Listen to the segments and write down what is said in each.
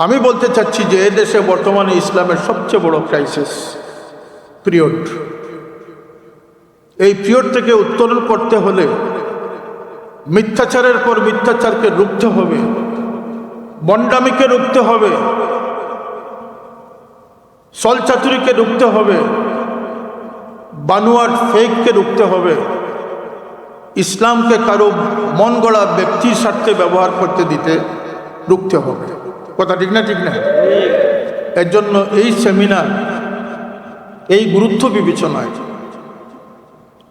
আমি বলতে চাচ্ছি যে এ দেশে বর্তমানে ইসলামের সবচেয়ে বড় ক্রাইসিস পিরিয়ড। এই পিরিয়ড থেকে উত্তরণ করতে হলে মিথ্যাচারের পর মিথ্যাচারকে রুখতে হবে, বন্ডামিকে রুখতে হবে, ছলচাতুরিকে রুখতে হবে, বানোয়াট ফেককে রুখতে হবে, ইসলামকে কারো মন গড়া ব্যক্তির স্বার্থে ব্যবহার করতে দিতে রুখতে হবে। কথা ঠিক না? ঠিক না? এর জন্য এই সেমিনার, এই গুরুত্ব বিবেচনায়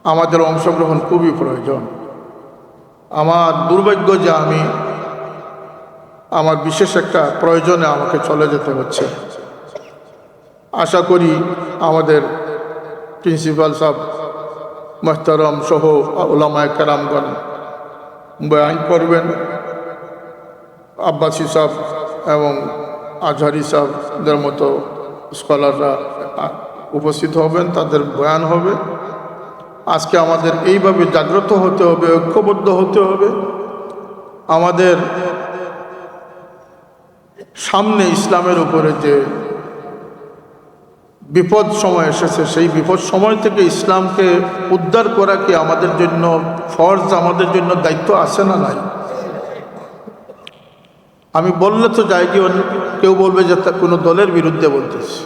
আমাদের অংশগ্রহণ খুবই প্রয়োজন। আমার দুর্ভাগ্য যে আমি আমার বিশেষ একটা প্রয়োজনে আমাকে চলে যেতে হচ্ছে। আশা করি আমাদের প্রিন্সিপাল সাহেব মোহতারম সহ উলামায়ে কেরামগণ বয়ান করবেন, আব্বাসী সাহেব এবং আজহারি সাহেবদের মতো স্কলাররা উপস্থিত হবেন, তাদের বয়ান হবে। আজকে আমাদের এইভাবে জাগ্রত হতে হবে, ঐক্যবদ্ধ হতে হবে। আমাদের সামনে ইসলামের উপরে যে বিপদ সময় এসেছে, সেই বিপদ সময় থেকে ইসলামকে উদ্ধার করা কি আমাদের জন্য ফরজ, আমাদের জন্য দায়িত্ব আছে না নাই? আমি বললে তো যাই কি কেউ বলবে যে তা কোনো দলের বিরুদ্ধে বলতেছি।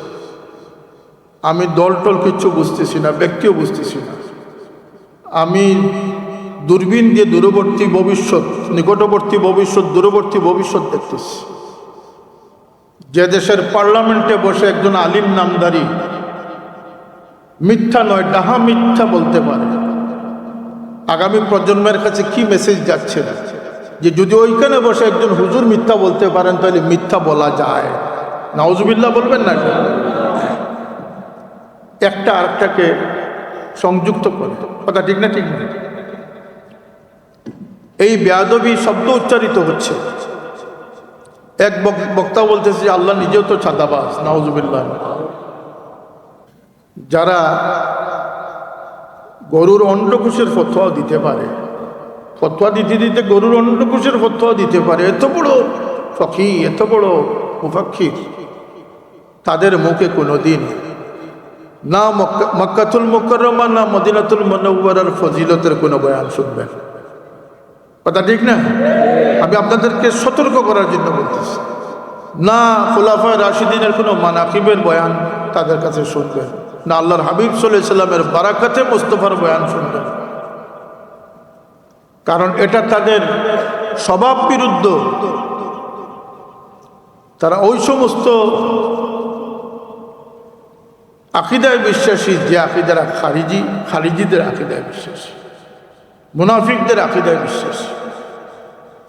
আমি দল টল কিচ্ছু বুঝতেছি না, ব্যক্তিও বুঝতেছি না। আমি দূরবীন দিয়ে দূরবর্তী ভবিষ্যৎ, নিকটবর্তী ভবিষ্যৎ, দূরবর্তী ভবিষ্যৎ দেখতেছি। যে দেশের পার্লামেন্টে বসে একজন আলিম নামদারি মিথ্যা নয় ডাহা মিথ্যা বলতে পারে, আগামী প্রজন্মের কাছে কি মেসেজ যাচ্ছে না? যে যদি ওইখানে বসে একজন হুজুর মিথ্যা বলতে পারেন তাহলে মিথ্যা বলা যায়। নাউজুবিল্লাহ বলবেন না? একটা আরেকটাকে সংযুক্ত করে। কথা ঠিক না? ঠিক না? এই বেয়াদবি শব্দ উচ্চারিত হচ্ছে। এক বক্তা বলতেছে আল্লাহ নিজেও তো ছাদাবাজ, নাউজুবিল্লাহ। যারা গরুর অন্ডকোষের ফতোয়া দিতে পারে, ফতোয়া দিতে দিতে গরুর অন্ডকোষের ফতোয়া দিতে পারে, এত বড় ফকি, এত বড় মুফাক্কির, তাদের মুখে কোনোদিন না মক্কাতুল মুকাররমা না মদিনাতুল মুনাওয়ারার ফজিলতের কোনো বয়ান শুনবেন। কথা ঠিক না? আমি আপনাদেরকে সতর্ক করার জন্য বলতেছি। না খুলাফায়ে রাশিদিনের কোনো মানাকিবের বয়ান তাদের কাছে শুনবেন, না আল্লাহর হাবিব সাল্লাল্লাহু আলাইহি সাল্লামের বারাকাতে মুস্তাফার বয়ান শুনবেন। কারণ এটা তাদের স্বভাব বিরুদ্ধ। তারা ওই সমস্ত আকিদায় বিশ্বাসী যে আকিদারা খারিজিদের আকিদায় বিশ্বাসী, মুনাফিকদের আকিদায় বিশ্বাসী।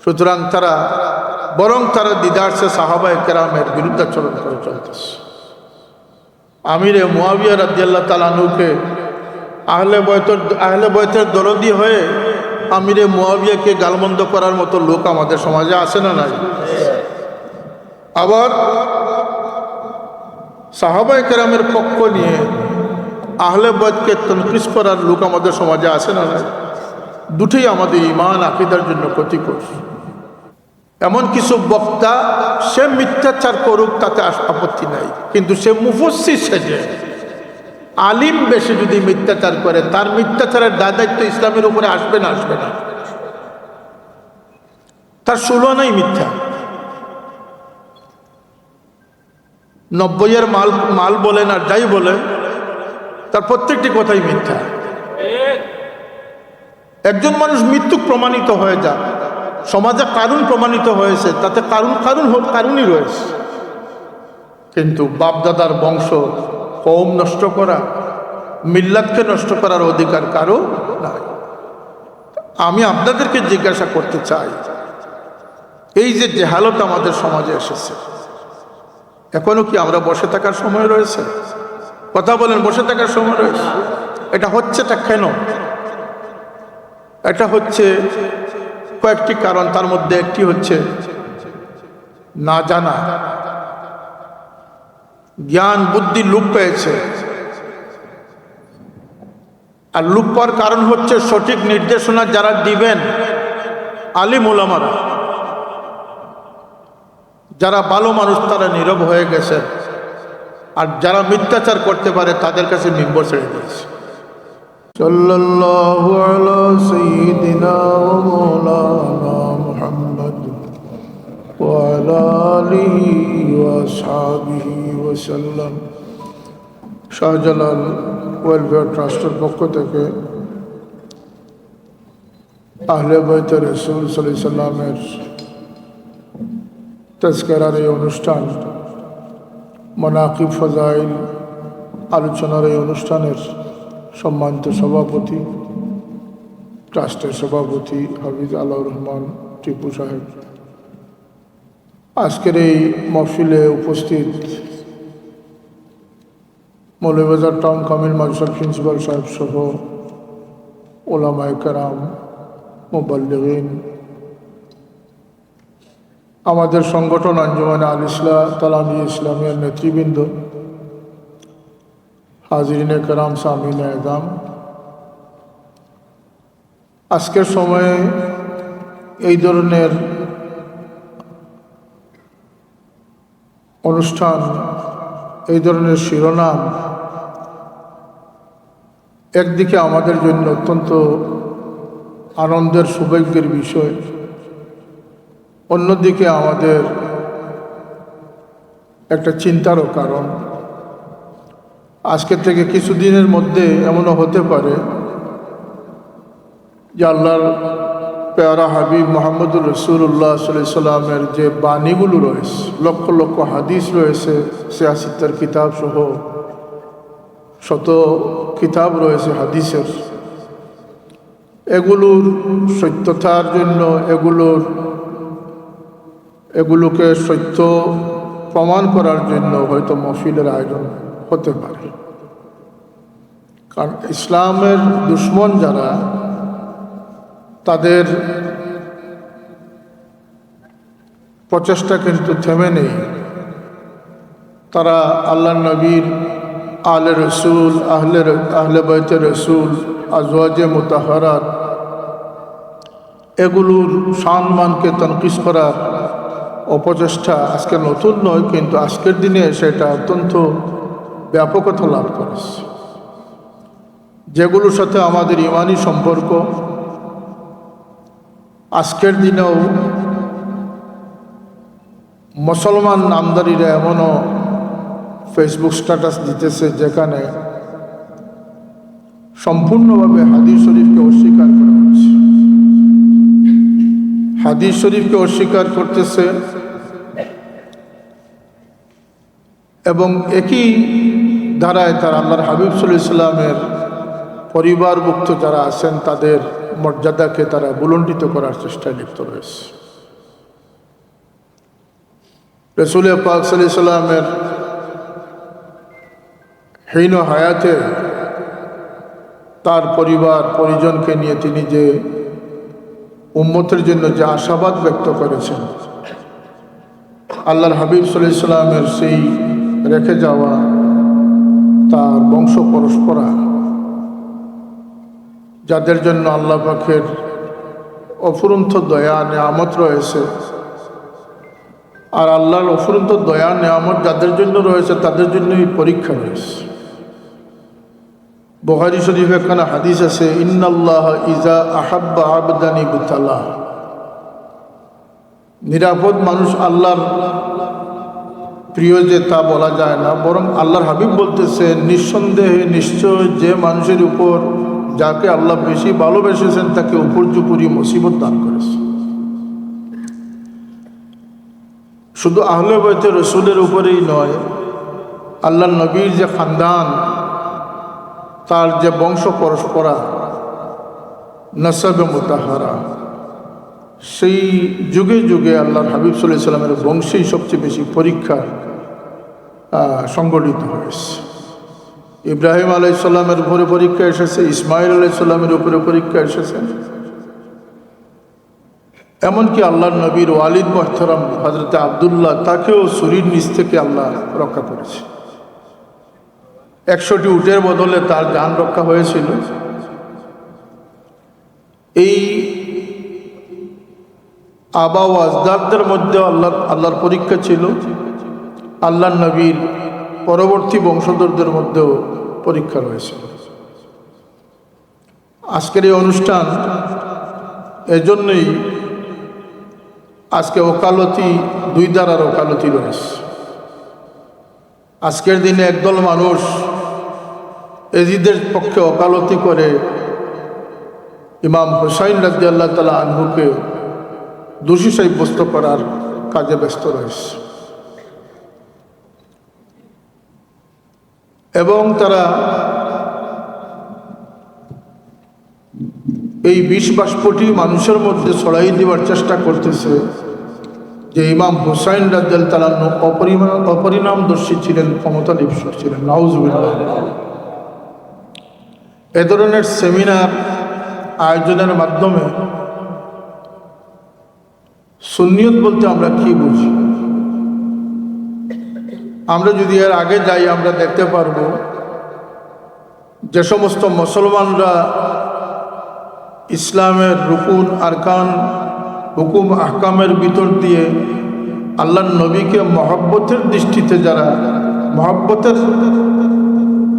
সুতরাং তারা দিদারসে সাহাবায়ে কেরামের বিরুদ্ধাচরণ করে চলতেছে। আমিরে মুয়াবিয়া রাদিয়াল্লাহু তাআলা আনহুকে আহলে বয়তের দরদি হয়ে আমিরে মুয়াবিয়াকে গালমন্দ করার মতো লোক আমাদের সমাজে আছে না নাই? আবার সাহাবায়ে কেরামের পক্ষ নিয়ে আহলে বয়তকে তনকিস করার লোক আমাদের সমাজে আছে না নাই? দুটোই আমাদের ঈমান আকীদার জন্য ক্ষতিকর। এমন কিছু বক্তা, সে মিথ্যাচার করুক তাতে আপত্তি নাই, কিন্তু সে মুফাসসির সেজে আলিম বেশি যদি মিথ্যাচার করে, তার মিথ্যাচারের দায়িত্ব ইসলামের উপরে আসবে না? আসবে না। তার সুলনাই মিথ্যা। 90-এর মাল বলেন আর যাই বলেন, তার প্রত্যেকটি কথাই মিথ্যা। একজন মানুষ মৃত্যু প্রমাণিত হয়ে যায়, সমাজে কারণ প্রমাণিত হয়েছে, তাতে কারণই রয়েছে, কিন্তু বাপদাদার বংশ কওম নষ্ট করা, মিল্লাতকে নষ্ট করার অধিকার কারো নাই। আমি আপনাদেরকে জিজ্ঞাসা করতে চাই, এই যে জেহালত আমাদের সমাজে এসেছে, এখনো কি আমরা বসে থাকার সময় রয়েছে? কথা বলেন, বসে থাকার সময় রয়েছে? এটা হচ্ছেটা কেন? এটা হচ্ছে কয়েকটি কারণ, তার মধ্যে একটি হচ্ছে না জানা, জ্ঞান বুদ্ধি লোপ পেয়েছে। আর লোপ পাওয়ার কারণ হচ্ছে সঠিক নির্দেশনা যারা দিবেন আলিম উলামারা, যারা ভালো মানুষ তারা নীরব হয়ে গেছে, আর যারা মিথ্যাচার করতে পারে তাদের কাছে মিম্বর ছেড়ে দিয়েছে। সাল্লাল্লাহু আলা সাইয়্যিদিনা ওয়া মাওলানা মুহাম্মদ ওয়া আলা আলিহি ওয়া আসহাবিহি ওয়া সাল্লাম। শাহজালাল ওয়েলফেয়ার ট্রাস্টের পক্ষ থেকে আহলে বাইতে রাসূল সাল্লাল্লাহু আলাইহি সাল্লামের তাজকিরার এই অনুষ্ঠান, মানাকিব ফাজাইল আলোচনার এই অনুষ্ঠানের সম্মানিত সভাপতি, ট্রাস্টের সভাপতি হাফিজ আলাউর রহমান টিপু সাহেব, আজকের এই মহফিলে উপস্থিত মৌলভীবাজার টাউন কামিল মাদ্রাসার প্রিন্সিপাল সাহেব সহ ওলামায়ে কেরাম, মুবাল্লিগিন, আমাদের সংগঠন আঞ্জুমানে আল ইসলাহ তালামিয়া ইসলামিয়ার নেতৃবৃন্দ, হাজিরিনে কেরাম, সামিনে এদাম, আজকের সময়ে এই ধরনের অনুষ্ঠান, এই ধরনের শিরোনাম একদিকে আমাদের জন্য অত্যন্ত আনন্দের সৌভাগ্যের বিষয়, অন্যদিকে আমাদের একটা চিন্তারও কারণ। আজকের থেকে কিছুদিনের মধ্যে এমনও হতে পারে যে আল্লাহর পেয়ারা হাবিব মুহাম্মদুর রাসূলুল্লাহ সাল্লাল্লাহু আলাইহি সাল্লামের যে বাণীগুলো রয়েছে, লক্ষ লক্ষ হাদিস রয়েছে, ৮৬ কিতাব সহ শত কিতাব রয়েছে হাদিসের, এগুলোর সত্যতার জন্য, এগুলোকে সত্য প্রমাণ করার জন্য হয়তো মাহফিলের আয়োজন হতে পারে। কারণ ইসলামের দুশ্মন যারা, তাদের প্রচেষ্টা কিন্তু থেমে নেই। তারা আল্লাহ নবীর, আলে রসুল, আহলে বাইতে রসুল, আজওয়াজে মুতাহহারাত, এগুলোর সম্মানকে তনকিস করার অপচেষ্টা আজকে নতুন নয়, কিন্তু আজকের দিনে সেটা অত্যন্ত ব্যাপকতা লাভ করেছে। যেগুলোর সাথে আমাদের ইমানি সম্পর্ক, আজকের দিনেও মুসলমান নামদারিরা এমনও ফেসবুক স্ট্যাটাস দিতেছে যেখানে সম্পূর্ণভাবে হাদিস শরীফকে অস্বীকার করা হচ্ছে, হাদিস শরীফকে অস্বীকার করতেছে, এবং একই ধারায় তারা আল্লাহর হাবিব সাল্লাল্লাহু আলাইহি সাল্লামের পরিবারভুক্ত যারা আছেন তাদের মর্যাদাকে তারা বুলণ্ডিত করার চেষ্টায় লিপ্ত রয়েছে। রাসূল পাক সাল্লাল্লাহু আলাইহি সাল্লামের হীন হায়াতে তার পরিবার পরিজনকে নিয়ে তিনি যে উম্মতের জন্য যে আশাবাদ ব্যক্ত করেছেন, আল্লাহর হাবিব সাল্লাল্লাহু আলাইহি সাল্লামের সেই রেখে যাওয়া তার বংশ পরম্পরা, যাদের জন্য আল্লাহ পাকের অফুরন্ত দয়া নেয়ামত রয়েছে, আর আল্লাহর অফুরন্ত দয়া নেয়ামত যাদের জন্য রয়েছে তাদের জন্যই পরীক্ষা রয়েছে। বুখারী শরীফে একখানা হাদিস আছে, ইন্নাল্লাহ ইজা আহাব্বা আবদান ইবতালাহ। নিরাপদ মানুষ আল্লাহর প্রিয় যে তা বলা যায় না, বরং আল্লাহর হাবিব বলতেছে নিঃসন্দেহে নিশ্চয় যে মানুষের উপর যাকে আল্লাহ বেশি ভালোবেসেছেন তাকে উপর্যুপরি মুসিবত দান করেছে। শুধু আহলে বাইতে রসুলের উপরেই নয়, আল্লাহ নবীর যে খানদান, তার যে বংশ পরম্পরা, নসবে মুতাহারা, সেই যুগে যুগে আল্লাহর হাবিব সাল্লাল্লাহু আলাইহি সাল্লামের বংশেই সবচেয়ে বেশি পরীক্ষা সংগঠিত হয়েছে। ইব্রাহিম আলাইহিস সালামের উপরে পরীক্ষা এসেছে, ইসমাইল আলাইহিস সালামের উপরে পরীক্ষা এসেছে, এমনকি আল্লাহর নবীর ওয়ালিদ মুহতারাম হযরত আব্দুল্লাহ, তাকেও ছুরির নিচ থেকে আল্লাহ রক্ষা করেছে। 100টি উটের বদলে তার জান রক্ষা হয়েছিল। এই আবা ও আজদারদের মধ্যে আল্লাহর পরীক্ষা ছিল, আল্লাহর নবীর পরবর্তী বংশধরদের মধ্যেও পরীক্ষা রয়েছে। আজকের এই অনুষ্ঠান এজন্যই, আজকে ওকালতি, দুই দ্বারার ওকালতি রয়েছে। আজকের দিনে একদল মানুষ এজিদের পক্ষে ওকালতি করে ইমাম হুসাইন রাদিয়াল্লাহু তাআলা আনহুকে দোষী সাব্যস্ত করার কাজে ব্যস্ত রয়েছে, এবং তারা এই বিষ বাষ্পটি মানুষের মধ্যে ছড়াই দেওয়ার চেষ্টা করতেছে যে ইমাম হুসাইন রাদিয়াল্লাহু তাআলা অপরিণামদর্শী ছিলেন, ক্ষমতা লিপ্সু ছিলেন। নাউজুবিল্লাহ। এ ধরনের সেমিনার আয়োজনের মাধ্যমে সুন্নিয়ত বলতে আমরা কি বুঝি? আমরা যদি এর আগে যাই, আমরা দেখতে পারব যে সমস্ত মুসলমানরা ইসলামের রুকুন আরকান, হুকুম আহকামের ভিতর দিয়ে আল্লাহর নবীকে মহব্বতের দৃষ্টিতে, যারা মহব্বতের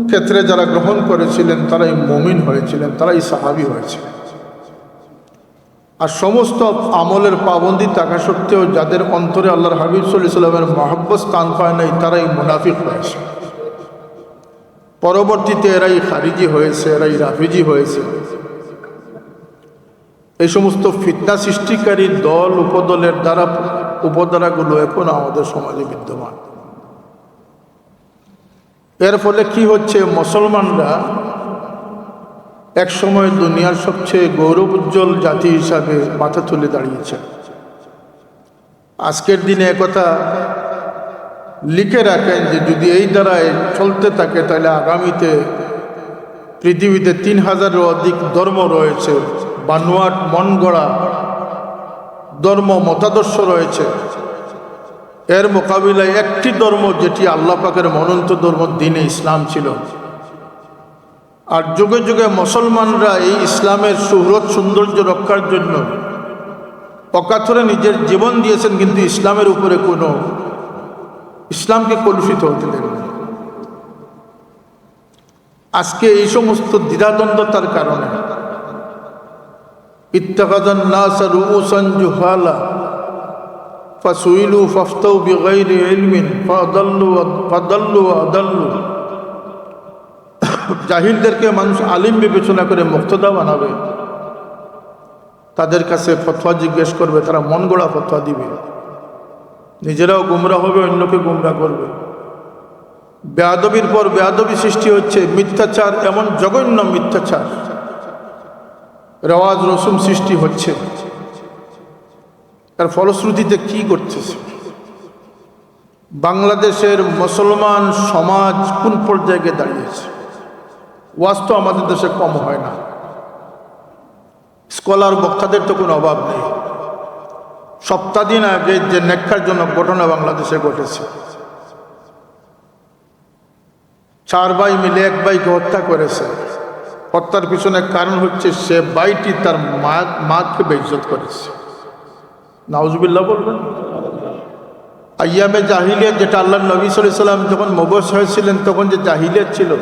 ক্ষেত্রে যারা গ্রহণ করেছিলেন, তারাই মুমিন হয়েছিলেন, তারাই সাহাবী হয়েছিলেন। আর সমস্ত আমলের পাবন্দি থাকা সত্ত্বেও যাদের অন্তরে আল্লাহর হাবিব সাল্লাল্লাহু আলাইহি ওয়াসাল্লামের মহব্বত স্থান পায় নাই, তারাই মুনাফিক হয়েছে। পরবর্তীতে এরাই খারিজি হয়েছে, এরাই রাফিজি হয়েছে। এই সমস্ত ফিতনা সৃষ্টিকারী দল উপদলের উপধারাগুলো এখন আমাদের সমাজে বিদ্যমান। এর ফলে কি হচ্ছে? মুসলমানরা এক সময় দুনিয়ার সবচেয়ে গৌরবোজ্জ্বল জাতি হিসাবে মাথা তুলে দাঁড়িয়েছে। আজকের দিনে একথা লিখে রাখেন যে যদি এই দ্বারায় চলতে থাকে, তাহলে আগামীতে পৃথিবীতে 3000-এরও অধিক ধর্ম রয়েছে, বানোয়াট মন গড়া ধর্ম মতাদর্শ রয়েছে। এর মোকাবিলায় একটি ধর্ম, যেটি আল্লাহ পাকের মনোনীত ধর্ম, দ্বীনে ইসলাম ছিল। আর যুগে যুগে মুসলমানরা এই ইসলামের সুহরত সৌন্দর্য রক্ষার জন্য অকাতরে নিজের জীবন দিয়েছেন, কিন্তু ইসলামের উপরে কোনো, ইসলামকে কলুষিত হতে দেন না। আজকে এই সমস্ত দ্বিধাদ্বন্দ্বতার কারণে ইত্তাখাযান নাস রুউসান জুহালা ফাসুইলু ফাফতাউ বিগাইরি ইলমিন ফাদাল্লু আদাল্লু। জাহিলদেরকে মানুষ আলিম বিবেচনা করে মুক্তদা বানাবে, তাদের কাছে ফতোয়া জিজ্ঞেস করবে, তারা মন গড়া ফতোয়া দিবে, নিজেরাও গুমরা হবে, অন্যকে গুমরা করবে। বেয়াদবির পর বেয়াদবি সৃষ্টি হচ্ছে, মিথ্যাচার, এমন জঘন্য মিথ্যাচার, রেওয়াজ রসুম সৃষ্টি হচ্ছে। তার ফলশ্রুতিতে কি করতেছে? বাংলাদেশের মুসলমান সমাজ কোন পর্যায়ে দাঁড়িয়েছে? ওয়াজ তো আমাদের দেশে কম হয় না, স্কলার বক্তাদের তো কোনো অভাব নেই। সপ্তাহদিন আগে যে ন্যাক্কারজনক ঘটনা বাংলাদেশে ঘটেছে, 4 ভাই মিলে এক ভাইকে হত্যা করেছে। হত্যার পিছনে কারণ হচ্ছে সে ভাইটি তার মাকে বেইজ্জত করেছে। নাউজুবিল্লাহ বলবেন। আইয়ামে জাহিলিয়াত, যেটা আল্লাহর নবী সাল্লাল্লাহু আলাইহি ওয়াসাল্লাম যখন মবউস হয়েছিলেন, তখন যে জাহিলিয়াত ছিল,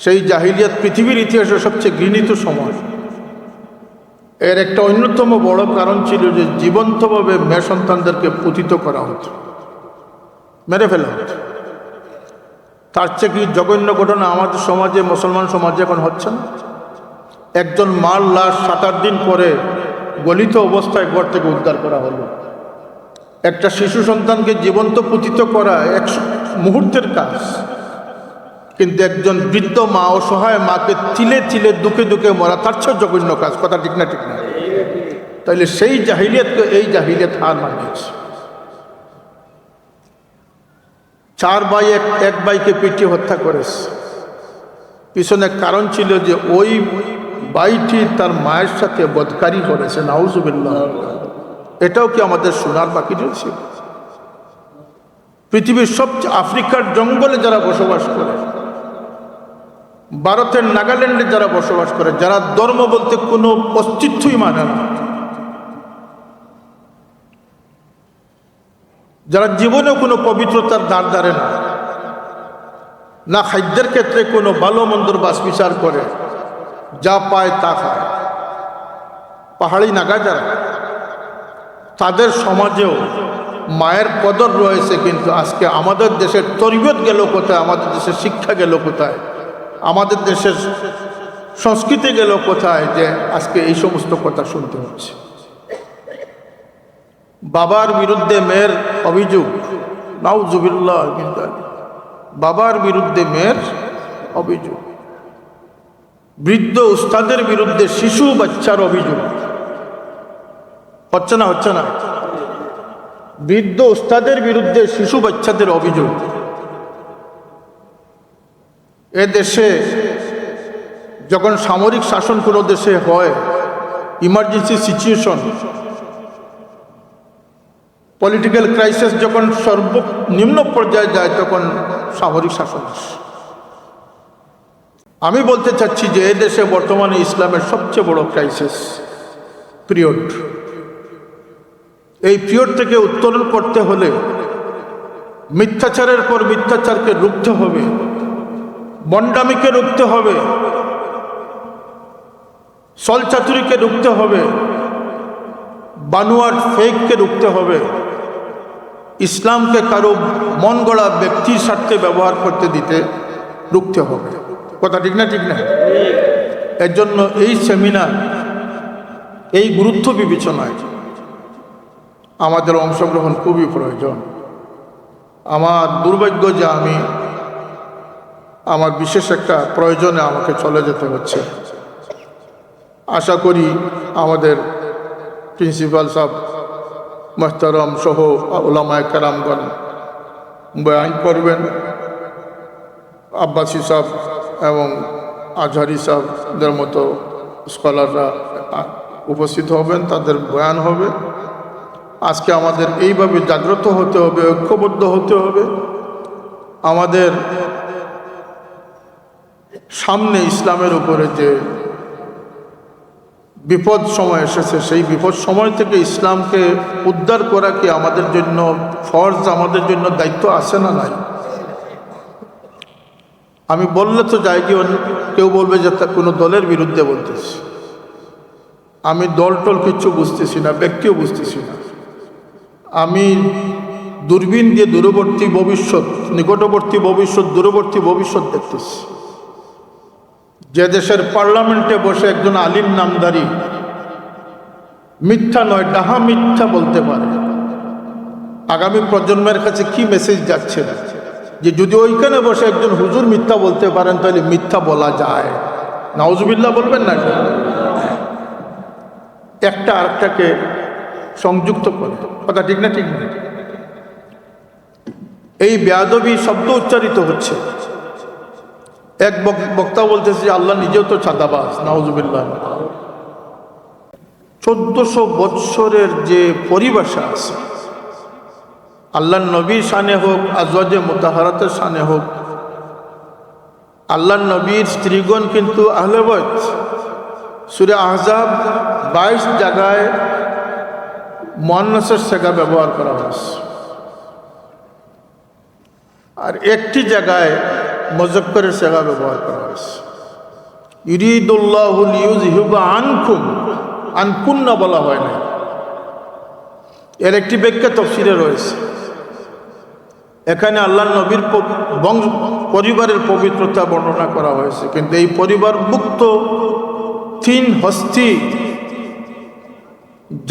সেই জাহিলিয়াত পৃথিবীর ইতিহাসে সবচেয়ে ঘৃণিত সময়। এর একটা অন্যতম বড় কারণ ছিল যে জীবন্তভাবে মেয়ে সন্তানদেরকে পতিত করা হতো, মেরে ফেলা হতো। তার চেয়ে কি জঘন্য ঘটনা আমাদের সমাজে, মুসলমান সমাজে এখন হচ্ছে না? একজন মার লাশ 7-8 দিন পরে গলিত অবস্থায় ঘর থেকে উদ্ধার করা হলো। একটা শিশু সন্তানকে জীবন্ত পতিত করা এক মুহূর্তের কাজ, কিন্তু একজন বৃদ্ধ মা, অসহায় মাকে তিলে তিলে দুঃখে দুঃখে মরা, তার চেয়ে জঘন্য কাজ। কথা ঠিক না? ঠিক না? তাইলে সেই জাহিলিয়াতকে এই জাহিলিয়াত হার মানিয়েছে। 4 ভাই এক ভাইকে পিটিয়ে হত্যা করেছে। পিছনে কারণ ছিল যে ওই ভাইটি তার মায়ের সাথে বদকারি করেছে। নাউজুবিল্লাহ। এটাও কি আমাদের শোনার বাকি রয়েছে? পৃথিবীর সবচেয়ে আফ্রিকার জঙ্গলে যারা বসবাস করে, ভারতের নাগাল্যান্ডে যারা বসবাস করে, যারা ধর্ম বলতে কোনো অস্তিত্বই মানে না, যারা জীবনেও কোনো পবিত্রতার দ্বার ধারে না, না খাদ্যের ক্ষেত্রে কোনো ভালো মন্দর বাস বিচার করে, যা পায় তা খায়, পাহাড়ি নাগা যারা, তাদের সমাজেও মায়ের কদর রয়েছে। কিন্তু আজকে আমাদের দেশের তরবিয়ত গেল কোথায়, আমাদের দেশের শিক্ষা গেল কোথায়, আমাদের দেশের সংস্কৃতি গেল কোথায়, যে আজকে এই সমস্ত কথা শুনতে হচ্ছে। বাবার বিরুদ্ধে মেয়ের অভিযোগ, নাউজুবিল্লাহ, বাবার বিরুদ্ধে মেয়ের অভিযোগ, বৃদ্ধ উস্তাদের বিরুদ্ধে শিশু বাচ্চার অভিযোগ, হচ্ছে না? হচ্ছে না? বৃদ্ধ উস্তাদের বিরুদ্ধে শিশু বাচ্চাদের অভিযোগ। এ দেশে যখন সামরিক শাসন কোনো দেশে হয়, ইমার্জেন্সি সিচুয়েশন, পলিটিক্যাল ক্রাইসিস যখন সর্বনিম্ন পর্যায়ে যায়, তখন সামরিক শাসন আসে। আমি বলতে চাচ্ছি যে এ দেশে বর্তমানে ইসলামের সবচেয়ে বড় ক্রাইসিস পিরিয়ড। এই পিরিয়ড থেকে উত্তরণ করতে হলে মিথ্যাচারের পর মিথ্যাচারকে রুখতে হবে, বন্ডামিকে রুখতে হবে, ছলচাতুরিকে রুখতে হবে, বানোয়াট ফেককে রুখতে হবে, ইসলামকে কারো মন গড়া ব্যক্তির স্বার্থে ব্যবহার করতে দিতে রুখতে হবে। কথা ঠিক না? ঠিক না? এর জন্য এই সেমিনার, এই গুরুত্ব বিবেচনায় আমাদের অংশগ্রহণ খুবই প্রয়োজন। আমার দুর্ভাগ্য যে আমি আমার বিশেষ একটা প্রয়োজনে আমাকে চলে যেতে হচ্ছে। আশা করি আমাদের প্রিন্সিপাল সাহেব মোহতারম সহ উলামায়ে কেরামগণ বয়ান করবেন, আব্বাসী সাহেব এবং আজহারি সাহেবদের মতো স্কলাররা উপস্থিত হবেন, তাদের বয়ান হবে। আজকে আমাদের এইভাবে জাগ্রত হতে হবে, ঐক্যবদ্ধ হতে হবে। আমাদের সামনে ইসলামের উপরে যে বিপদ সময় এসেছে, সেই বিপদ সময় থেকে ইসলামকে উদ্ধার করা কি আমাদের জন্য ফরজ, আমাদের জন্য দায়িত্ব আছে না নাই? আমি বললে তো যাই কি কেউ বলবে যে তা কোনো দলের বিরুদ্ধে বলতেছি। আমি দল টল কিচ্ছু বুঝতেছি না, ব্যক্তিও বুঝতেছি না। আমি দূরবীন দিয়ে দূরবর্তী ভবিষ্যৎ, নিকটবর্তী ভবিষ্যৎ, দূরবর্তী ভবিষ্যৎ দেখতেছি। যে দেশের পার্লামেন্টে বসে একজন আলিম নামদারি মিথ্যা নয়, ডাহা মিথ্যা বলতে পারে, আগামী প্রজন্মের কাছে কি মেসেজ যাচ্ছে? যে যদি ওইখানে বসে একজন হুজুর মিথ্যা বলতে পারেন, তাহলে মিথ্যা বলা যায়। নাউজুবিল্লাহ বলবেন না? একটা আরেকটাকে সংযুক্ত করে, কথা ঠিক না? ঠিক না? এই বেয়াদবি শব্দ উচ্চারিত হচ্ছে। এক বক্তা বলতেছে আল্লাহ নিজেও তো চাঁদাবাজ, নাউজুবিল্লাহ। 1400 বৎসরের যে পরিভাষা আছে, আল্লাহর নবীর শানে হোক, আজওয়াজে মুতাহারাতের শানে হোক, আল্লাহর নবীর স্ত্রীগণ কিন্তু আহলে বাইত। সূরা আহজাব 22 জায়গায় মুআন্নাসের সিগা ব্যবহার করা হয়েছে, আর একটি জায়গায় মুযাক্কারের সিগা ব্যবহার করা হয়েছে। ইউরিদুল্লাহু লিইউযহিবা আনকুম, আনকুন্না বলা হয় না। এর একটি ব্যাখ্যা তাফসীরে রয়েছে। এখানে আল্লাহর নবীর পরিবারের পবিত্রতা বর্ণনা করা হয়েছে, কিন্তু এই পরিবারভুক্ত 3 হস্তি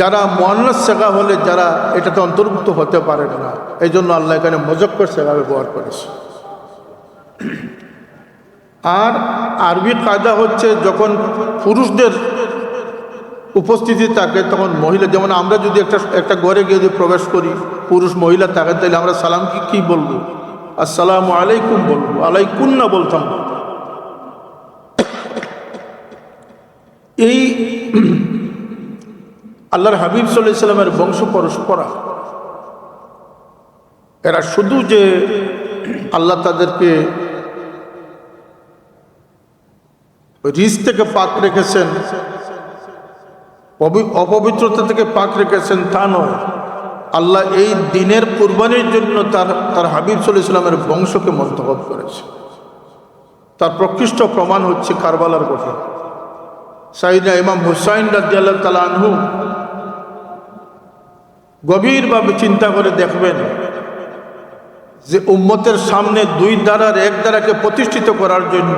যারা মুআন্নাস সিগা হলে যারা এটাতে অন্তর্ভুক্ত হতে পারে না, এই জন্য আল্লাহ এখানে মুযাক্কার সিগা ব্যবহার করেছে। আর আরবি কায়দা হচ্ছে যখন পুরুষদের উপস্থিতি থাকে তখন মহিলা, যেমন আমরা যদি একটা ঘরে গিয়ে যদি প্রবেশ করি, পুরুষ মহিলা থাকে, তাহলে আমরা সালাম কি বলবো? আসসালামু আলাইকুম বলবো, আলাইকুম না বলতাম। এই আল্লাহর হাবিব সাল্লাল্লাহু আলাইহি সাল্লামের বংশ পরস্পরা, এরা শুধু যে আল্লাহ তাদেরকে রিজ থেকে পাক রেখেছেন, অপবিত্রতা থেকে পাক রেখেছেন তা নয়, আল্লাহ এই দিনের কুরবানির জন্য তার হাবিব সাল্লাল্লাহু আলাইহি ওয়াসাল্লামের বংশকে মন্তখব করেছে। তার প্রকৃষ্ট প্রমাণ হচ্ছে কারবালার ঘটনা। সাইয়েদনা ইমাম হুসাইন রাদিয়াল্লাহু তাআলা আনহু গভীরভাবে চিন্তা করে দেখবেন যে উম্মতের সামনে দুই দ্বারার এক দ্বারাকে প্রতিষ্ঠিত করার জন্য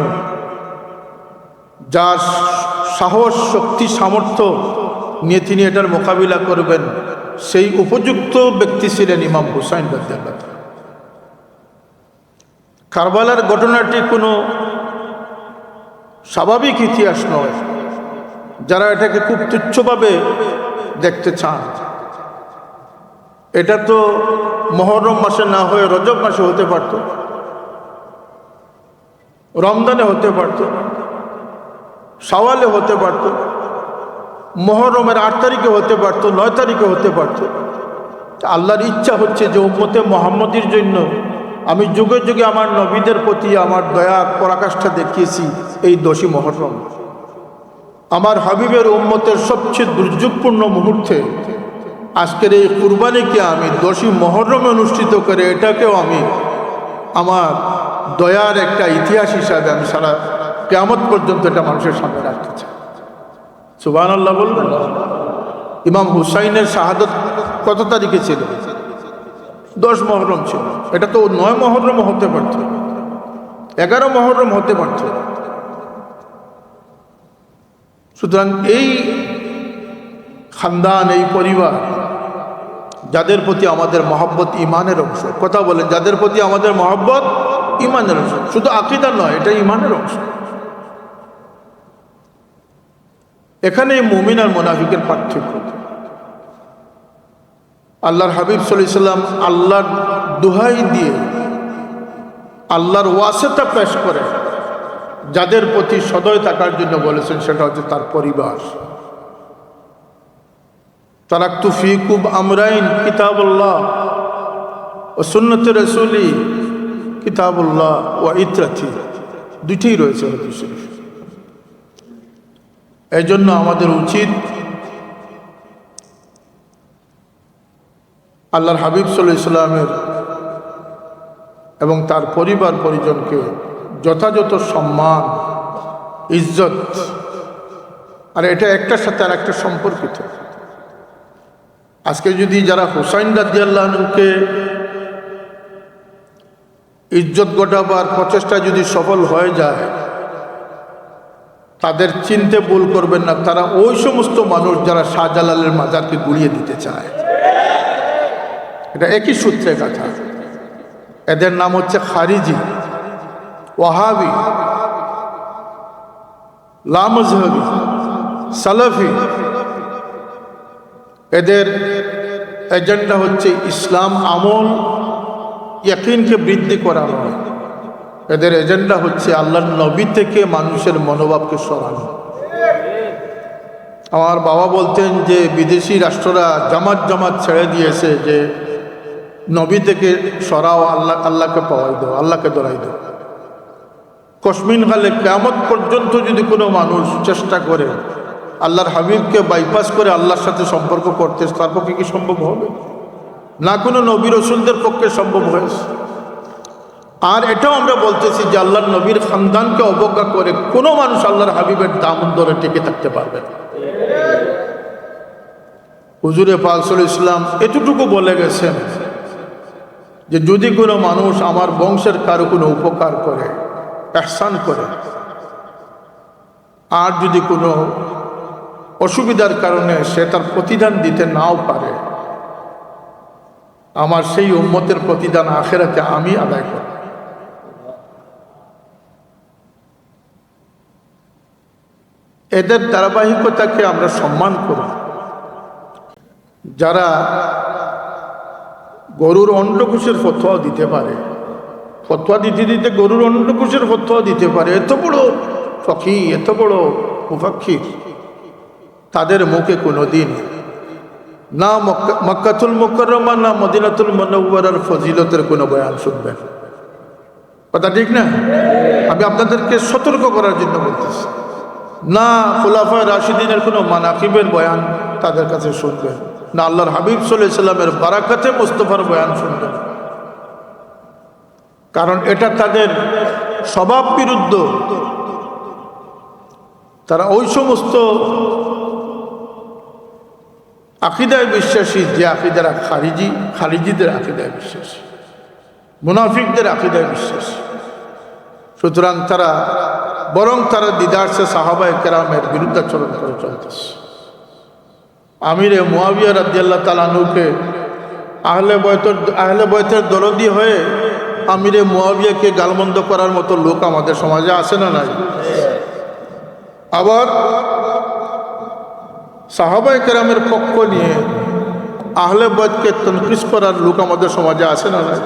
যার সাহস, শক্তি, সামর্থ্য নিয়ে তিনি এটার মোকাবিলা করবেন, সেই উপযুক্ত ব্যক্তি ছিলেন ইমাম হুসাইন রাদিয়াল্লাহু তাআলা। কারবালার ঘটনাটি কোনো স্বাভাবিক ইতিহাস নয়। যারা এটাকে খুব তুচ্ছভাবে দেখতে চান, এটা তো মুহররম মাসে না হয়ে রজব মাসে হতে পারত, রমজানে হতে পারত, শাওয়ালে হতে পারত, মুহররমের 8 তারিখে হতে পারত, 9 তারিখে হতে পারত। আল্লাহর ইচ্ছা হচ্ছে যে উম্মতে মুহাম্মদীর জন্য আমি যুগে যুগে আমার নবীদের প্রতি আমার দয়ার পরাকাষ্ঠা দেখিয়েছি এই 10ই মুহররম। আমার হাবিবের উম্মতের সবচেয়ে দুর্যোগপূর্ণ মুহূর্তে আজকের এই কুরবানিকে আমি 10ই মুহররমে অনুষ্ঠিত করে এটাকেও আমি আমার দয়ার একটা ইতিহাস হিসাবে আমি সারা কিয়ামত পর্যন্ত এটা মানুষের সামনে রাখতে চাই। সুবহানাল্লাহ বলবেন। ইমাম হুসাইনের শাহাদত কত তারিখে ছিল? 10 মুহররম ছিল। এটা তো 9 মুহররম হতে পারত, 11 মুহররম হতে পারত। সুতরাং এই খানদান, এই পরিবার, যাদের প্রতি আমাদের মহব্বত ইমানের অংশ, কথা বলেন, যাদের প্রতি আমাদের মহব্বত ইমানের অংশ, শুধু আকীদা নয়, এটা ইমানের অংশ। এখানে মুমিন আর মুনাফিকের পার্থক্য। আল্লাহর হাবিব সাল্লাল্লাহু আলাইহি ওয়াসাল্লাম আল্লাহর দোহাই দিয়ে আল্লাহর ওয়াসিতা পেশ করে যাদের প্রতি সদয় থাকার জন্য বলেছেন, সেটা হচ্ছে তার পরিবার। তারাকতু ফীকুম আমরাইন কিতাবুল্লাহ ওয়া সুন্নতে রাসূলি কিতাবুল্লাহ ওয়া ইত্রাতি, দুইটাই রয়েছে হাদিস শরীফ। এই জন্য আমাদের উচিত আল্লাহর হাবিব সাল্লাল্লাহু আলাইহি ওয়াসাল্লামের এবং তার পরিবার পরিজনকে যথাযথ সম্মান, ইজ্জত, আর এটা একটার সাথে আর একটা সম্পর্কিত। আজকে যদি যারা হুসাইন রাদিয়াল্লাহু আনহুকে ইজ্জত ঘটাবার প্রচেষ্টা যদি সফল হয়ে যায়, তাদের চিনতে ভুল করবেন না, তারা ওই সমস্ত মানুষ যারা শাহজালালের মাজারকে গুড়িয়ে দিতে চায়। এটা একই সূত্রে কথা। এদের নাম হচ্ছে খারিজি, ওয়াহাবি, লামজহবি, সালাফি। এদের এজেন্ডা হচ্ছে ইসলাম আমল, ইয়াকিনকে বৃদ্ধি করা নয়। এদের এজেন্ডা হচ্ছে আল্লাহর নবী থেকে মানুষের মনোভাবকে সরানো। আমার বাবা বলতেন যে বিদেশি রাষ্ট্ররা জামাত জামাত ছেড়ে দিয়েছে, যে নবী থেকে সরাও, আল্লাহকে পাওয়াই দাও, আল্লাহকে ধরাই দাও। কসমিন কালে কিয়ামত পর্যন্ত যদি কোনো মানুষ চেষ্টা করে আল্লাহর হাবিবকে বাইপাস করে আল্লাহর সাথে সম্পর্ক করতে, তার পক্ষে কি সম্ভব হবে? না কোনো নবী রসুলদের পক্ষে সম্ভব হয়েছে। আর এটাও আমরা বলতেছি যে আল্লাহর নবীর খানদানকে অবজ্ঞা করে কোনো মানুষ আল্লাহর হাবিবের দামন ধরে টিকে থাকতে পারবে না। হুজুরে পাক সাল্লাল্লাহু আলাইহি ওয়াসাল্লাম এতটুকু বলে গেছেন যে যদি কোনো মানুষ আমার বংশের কারো কোনো উপকার করে, ইহসান করে, আর যদি কোনো অসুবিধার কারণে সে তার প্রতিদান দিতে নাও পারে, আমার সেই উম্মতের প্রতিদান আখিরাতে আমি আদায় করব। এদের ধারাবাহিকতাকে আমরা সম্মান করব। যারা গরুর অন্ডকোষের ফতোয়া দিতে পারে, ফতোয়া দিতে দিতে গরুর অন্ডকোষের ফতোয়া দিতে পারে, এত বড় ফকি, এত বড় মুফাক্কির, তাদের মুখে কোনোদিন না মক্কাতুল মুকাররমা না মদিনাতুল মুনাওয়ারার ফজিলতের কোনো বয়ান শুনবেন। কথা ঠিক না? আমি আপনাদেরকে সতর্ক করার জন্য বলতেছি। না খুলাফায়ে রাশিদিনের কোনো মানাকিবের বয়ান তাদের কাছে শুনবেন, না আল্লাহর হাবিব সাল্লাল্লাহু আলাইহি সাল্লামের বারাকাতে মুস্তাফার বয়ান শুনতেন। কারণ এটা তাদের স্বভাব বিরুদ্ধ। তারা ওই সমস্ত আকীদায় বিশ্বাসী যে আকীদারা খারিজিদের আকীদায় বিশ্বাসী, মুনাফিকদের আকীদায় বিশ্বাসী। সুতরাং তারা দিদারসে সাহাবায়ে কেরামের বিরুদ্ধাচরণ করে চলতেছে। আমিরে মুয়াবিয়া রাদিয়াল্লাহু তাআলা আনহুকে আহলে বয়তের দরদি হয়ে আমিরে মুয়াবিয়াকে গালমন্দ করার মতো লোক আমাদের সমাজে আছে না নাই? আবার সাহাবায়ে কেরামের পক্ষ নিয়ে আহলে বয়তকে তনকিস করার লোক আমাদের সমাজে আছে না নাই?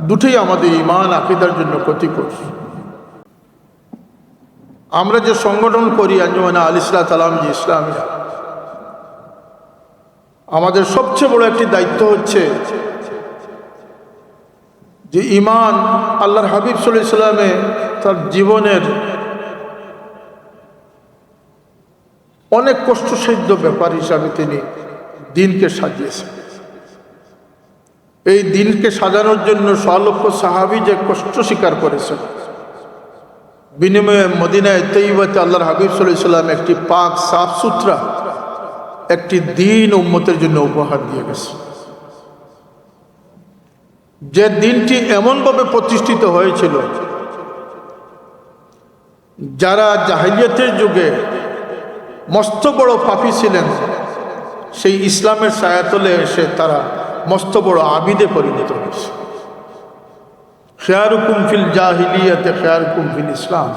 দুটোই আমাদের ঈমান আকীদার জন্য ক্ষতিকর। আমরা যে সংগঠন করি আঞ্জুমানে আল ইসলাহ তালামজি ইসলামিয়া, আমাদের সবচেয়ে বড় একটি দায়িত্ব হচ্ছে যে ঈমান আল্লাহর হাবিব সাল্লাল্লাহু আলাইহি সাল্লামে তার জীবনের অনেক কষ্টসাধ্য ব্যাপার হিসাবে তিনি দিনকে সাজিয়েছেন। এই দিনকে সাজানোর জন্য সলক্ষ সাহাবী যে কষ্ট স্বীকার করেছেন, বিনিময়ে মদিনায় তৈয়বাতে আল্লাহর হাবিব সাল্লাল্লাহু আলাইহি সাল্লাম একটি পাক সাফ সুতরা একটি দিন উম্মতের জন্য উপহার দিয়ে গেছে। যে দিনটি এমনভাবে প্রতিষ্ঠিত হয়েছিল, যারা জাহিলিয়াতের যুগে মস্ত বড় পাপী ছিলেন, সেই ইসলামের ছায়াতলে এসে তারা মস্ত বড় আবিদে পরিণত হয়েছে। খিয়ারুকুম ফিল জাহিলিয়াতে খিয়ারুকুম ফিল ইসলাম,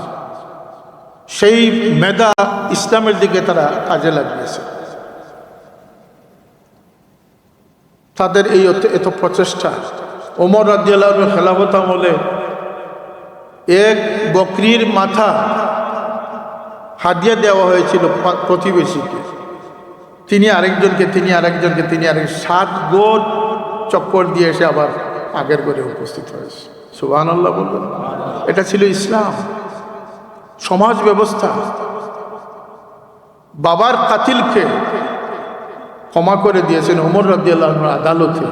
সেই মেধা ইসলামের দিকে তারা কাজে লাগিয়েছে। তাদের এই এত প্রচেষ্টা, ওমর রাদিয়াল্লাহু আনহু খেলাফত আমলে এক বকরির মাথা হাদিয়া দেওয়া হয়েছিল প্রতিবেশীকে, তিনি আরেকজনকে 7 গোট চক্কর দিয়ে এসে আবার আগের করে উপস্থিত হয়েছে। সুবহানাল্লাহ বলবেন। এটা ছিল ইসলাম সমাজ ব্যবস্থা। বাবার কাতিলকে ক্ষমা করে দিয়েছেন ওমর রাদিয়াল্লাহু আনহু আদালতে।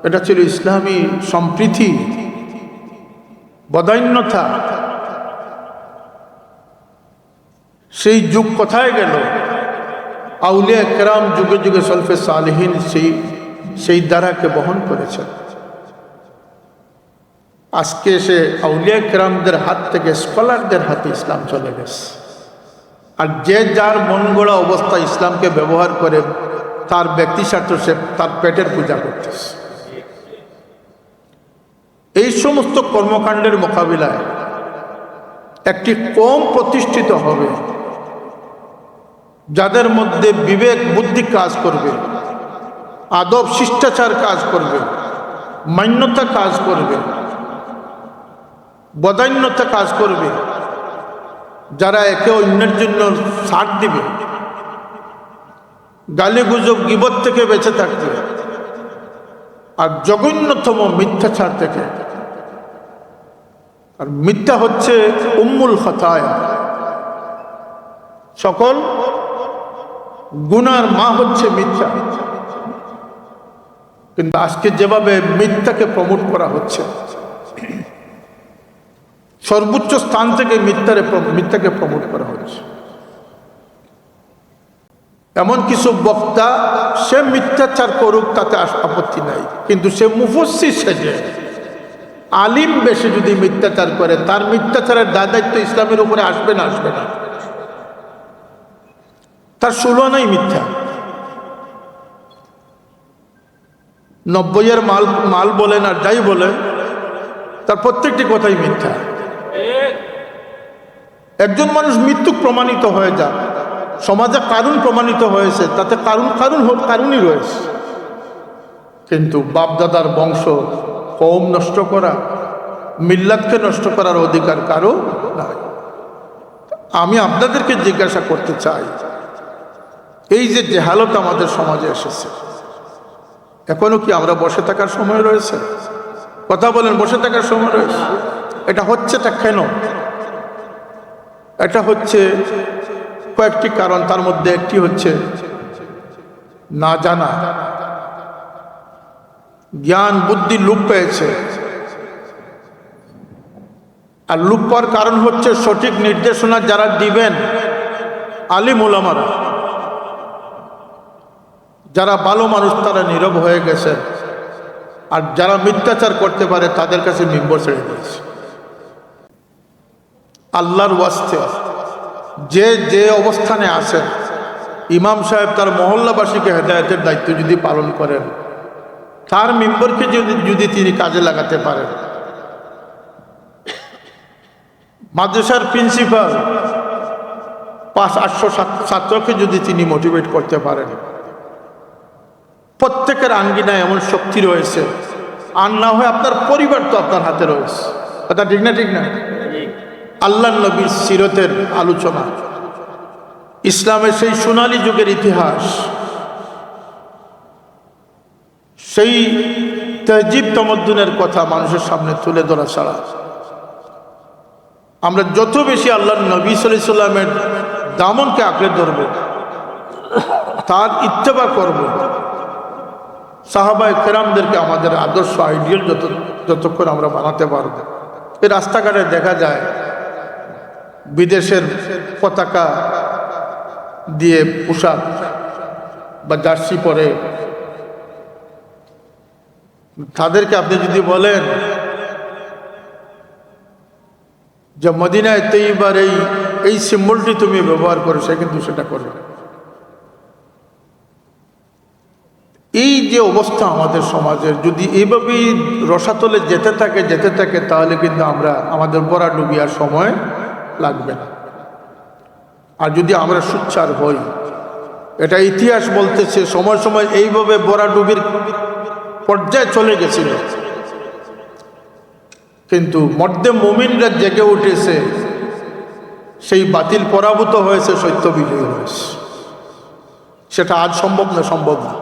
এটা ছিল ইসলামী সম্প্রীতি, বদান্যতা। সেই যুগ কোথায় গেল? আউলিয়া কেরাম যুগে যুগে সলফে সালেহিন সেই ধারাকে বহন করেছেন। আজকে সে আউলিয়া কেরামদের হাত থেকে স্কলারদের হাতে ইসলাম চলে গেছে। আর যে যার মন গড়া অবস্থা ইসলামকে ব্যবহার করে তার ব্যক্তি স্বার্থ সে তার পেটের পূজা করতেছে। এই সমস্ত কর্মকাণ্ডের মোকাবিলায় একটি কম প্রতিষ্ঠিত হবে যাদের মধ্যে বিবেক বুদ্ধি কাজ করবে, আদব শিষ্টাচার কাজ করবে, মান্যতা কাজ করবে, বদান্যতা কাজ করবে, যারা একে অন্যের জন্য ছাড় দিবে, গালিগুজব গীবত থেকে বেঁচে থাকবে, আর জঘন্যতম মিথ্যাচার থেকে। আর মিথ্যা হচ্ছে উম্মুল খতায়া, সকল গুনার মা হচ্ছে মিথ্যা। কিন্তু আজকে যেভাবে মিথ্যাকে প্রমোট করা হচ্ছে, সর্বোচ্চ স্থান থেকে মিথ্যাকে প্রমোট করা হচ্ছে। এমন কিছু বক্তা, সে মিথ্যাচার করুক তাতে আপত্তি নাই, কিন্তু সে মুফাসসির সেজে আলিম বেশি যদি মিথ্যাচার করে, তার মিথ্যাচারের দায়িত্ব ইসলামের উপরে আসবে না। তার সুলনাই মিথ্যা। 90-এর মাল বলেন আর যাই বলেন, তার প্রত্যেকটি কথাই মিথ্যা। একজন মানুষ মৃত্যু প্রমাণিত হয়ে যাক, সমাজে কারণ প্রমাণিত হয়েছে, তাতে কারণই রয়েছে। কিন্তু বাপদাদার বংশ কওম নষ্ট করা, মিল্লাতকে নষ্ট করার অধিকার কারো নাই। আমি আপনাদেরকে জিজ্ঞাসা করতে চাই, এই যে জেহালত আমাদের সমাজে এসেছে, এখনো কি আমরা বসে থাকার সময় রয়েছে? কথা বলেন, বসে থাকার সময় রয়েছে? এটা হচ্ছেটা কেন? এটা হচ্ছে কয়েকটি কারণ। তার মধ্যে একটি হচ্ছে না জানা, জ্ঞান বুদ্ধি লোপ পেয়েছে। আর লোপ পাওয়ার কারণ হচ্ছে সঠিক নির্দেশনা যারা দিবেন আলিম ওলামারা, যারা ভালো মানুষ তারা নীরব হয়ে গেছে, আর যারা মিথ্যাচার করতে পারে তাদের কাছে মিম্বর ছেড়ে দিয়েছে। আল্লাহর ওয়াস্তে যে যে অবস্থানে আছেন, ইমাম সাহেব তার মহল্লাবাসীকে হেদায়েতের দায়িত্ব যদি পালন করেন, তার মিম্বরকে যদি তিনি কাজে লাগাতে পারেন, মাদ্রাসার প্রিন্সিপাল 500-800 ছাত্রকে যদি তিনি মোটিভেট করতে পারেন, প্রত্যেকের আঙ্গিনায় এমন শক্তি রয়েছে, আর না হয় আপনার পরিবার তো আপনার হাতে রয়েছে। কথা ঠিক না? ঠিক না? আল্লাহর নবীর সিরতের আলোচনা, ইসলামের সেই সোনালী যুগের ইতিহাস, সেই তহজিব তমদ্দুনের কথা মানুষের সামনে তুলে ধরা ছাড়া আমরা যত বেশি আল্লাহর নবী সাল্লাল্লাহু আলাইহি সাল্লামের দামনকে আঁকড়ে ধরব, তার ইত্তেবা করব, সাহাবায়ে কেরামদেরকে আমাদের আদর্শ আইডিয়াল যতক্ষণ আমরা বানাতে পারব। এই রাস্তাঘাটে দেখা যায় বিদেশের পতাকা দিয়ে পোশাক বা জার্সি পরে, তাদেরকে আপনি যদি বলেন যে মদিনায় তৈবার এই সিম্বলটি তুমি ব্যবহার করো, সে কিন্তু সেটা করবে। এই যে অবস্থা আমাদের সমাজের, যদি এইভাবেই রসাতলে যেতে থাকে তাহলে কিন্তু আমাদের বড়া ডুবিয়ার সময় লাগবে না। আর যদি আমরা সুচ্চার হই, এটা ইতিহাস বলতেছে সময় সময় এইভাবে বড়া ডুবির পর্যায়ে চলে গেছিল, কিন্তু মর্দে মুমিনরা জেগে উঠেছে, সেই বাতিল পরাভূত হয়েছে, সত্য বিজয়ী হয়েছে। সেটা আজ সম্ভব না? সম্ভব না।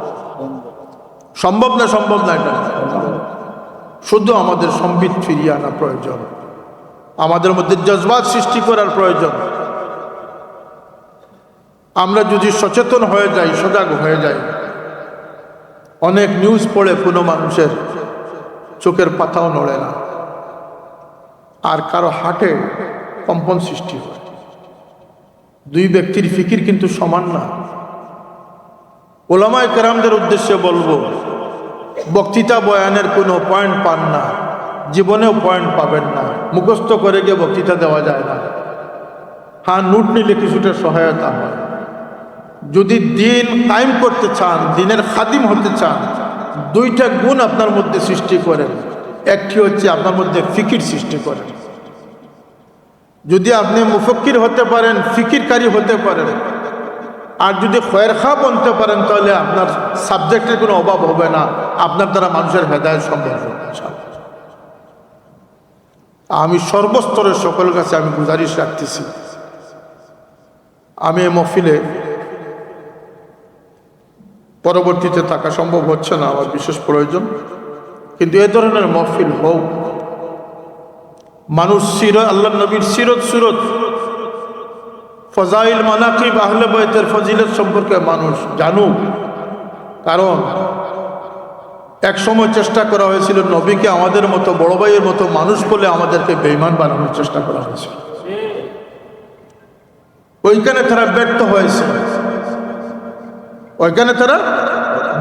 সম্ভব না? সম্ভব না। এটা শুধু আমাদের সম্বিত ফিরিয়ে আনা প্রয়োজন, আমাদের মধ্যে জজবাত সৃষ্টি করার প্রয়োজন। আমরা যদি সচেতন হয়ে যাই, সজাগ হয়ে যাই, অনেক নিউজ পড়ে কোনো মানুষের চোখের পাতাও নড়ে না, আর কারো হার্টে কম্পন সৃষ্টি হয়। দুই ব্যক্তির ফিকির কিন্তু সমান না। ওলামায়ে কেরামদের উদ্দেশ্যে বলবো, বক্তৃতা বয়ানের কোনো পয়েন্ট পান না, জীবনেও পয়েন্ট পাবেন না। মুখস্থ করে গিয়ে বক্তৃতা দেওয়া যায় না। হ্যাঁ, নোট নিলে কিছুটা সহায়তা হয়। যদি দিন কায়েম করতে চান, দিনের খাদিম হতে চান, দুইটা গুণ আপনার মধ্যে সৃষ্টি করেন। একটি হচ্ছে আপনার মধ্যে ফিকির সৃষ্টি করেন। যদি আপনি মুফক্কির হতে পারেন, ফিকিরকারী হতে পারেন, আর যদি খয়েরখা বনতে পারেন, তাহলে আপনার সাবজেক্টের কোনো অভাব হবে না, আপনার দ্বারা মানুষের হেদায়েত সম্ভব হবে। আমি সর্বস্তরের সকলের কাছে আমি গুজারিশ রাখতেছি, আমি এই মহফিলে পরবর্তীতে থাকা সম্ভব হচ্ছে না, আমার বিশেষ প্রয়োজন, কিন্তু এ ধরনের মহফিল হোক, মানুষ আল্লাহ নবীর সিরত সুরত ফজাইল মানাকিব আহলে বাইতের ফজিলত সম্পর্কে মানুষ জানুক। কারণ এক সময় চেষ্টা করা হয়েছিল নবীকে আমাদের মতো বড় ভাইয়ের মতো মানুষ বলে আমাদেরকে বেঈমান বানানোর চেষ্টা করা হয়েছিল। ওইখানে তারা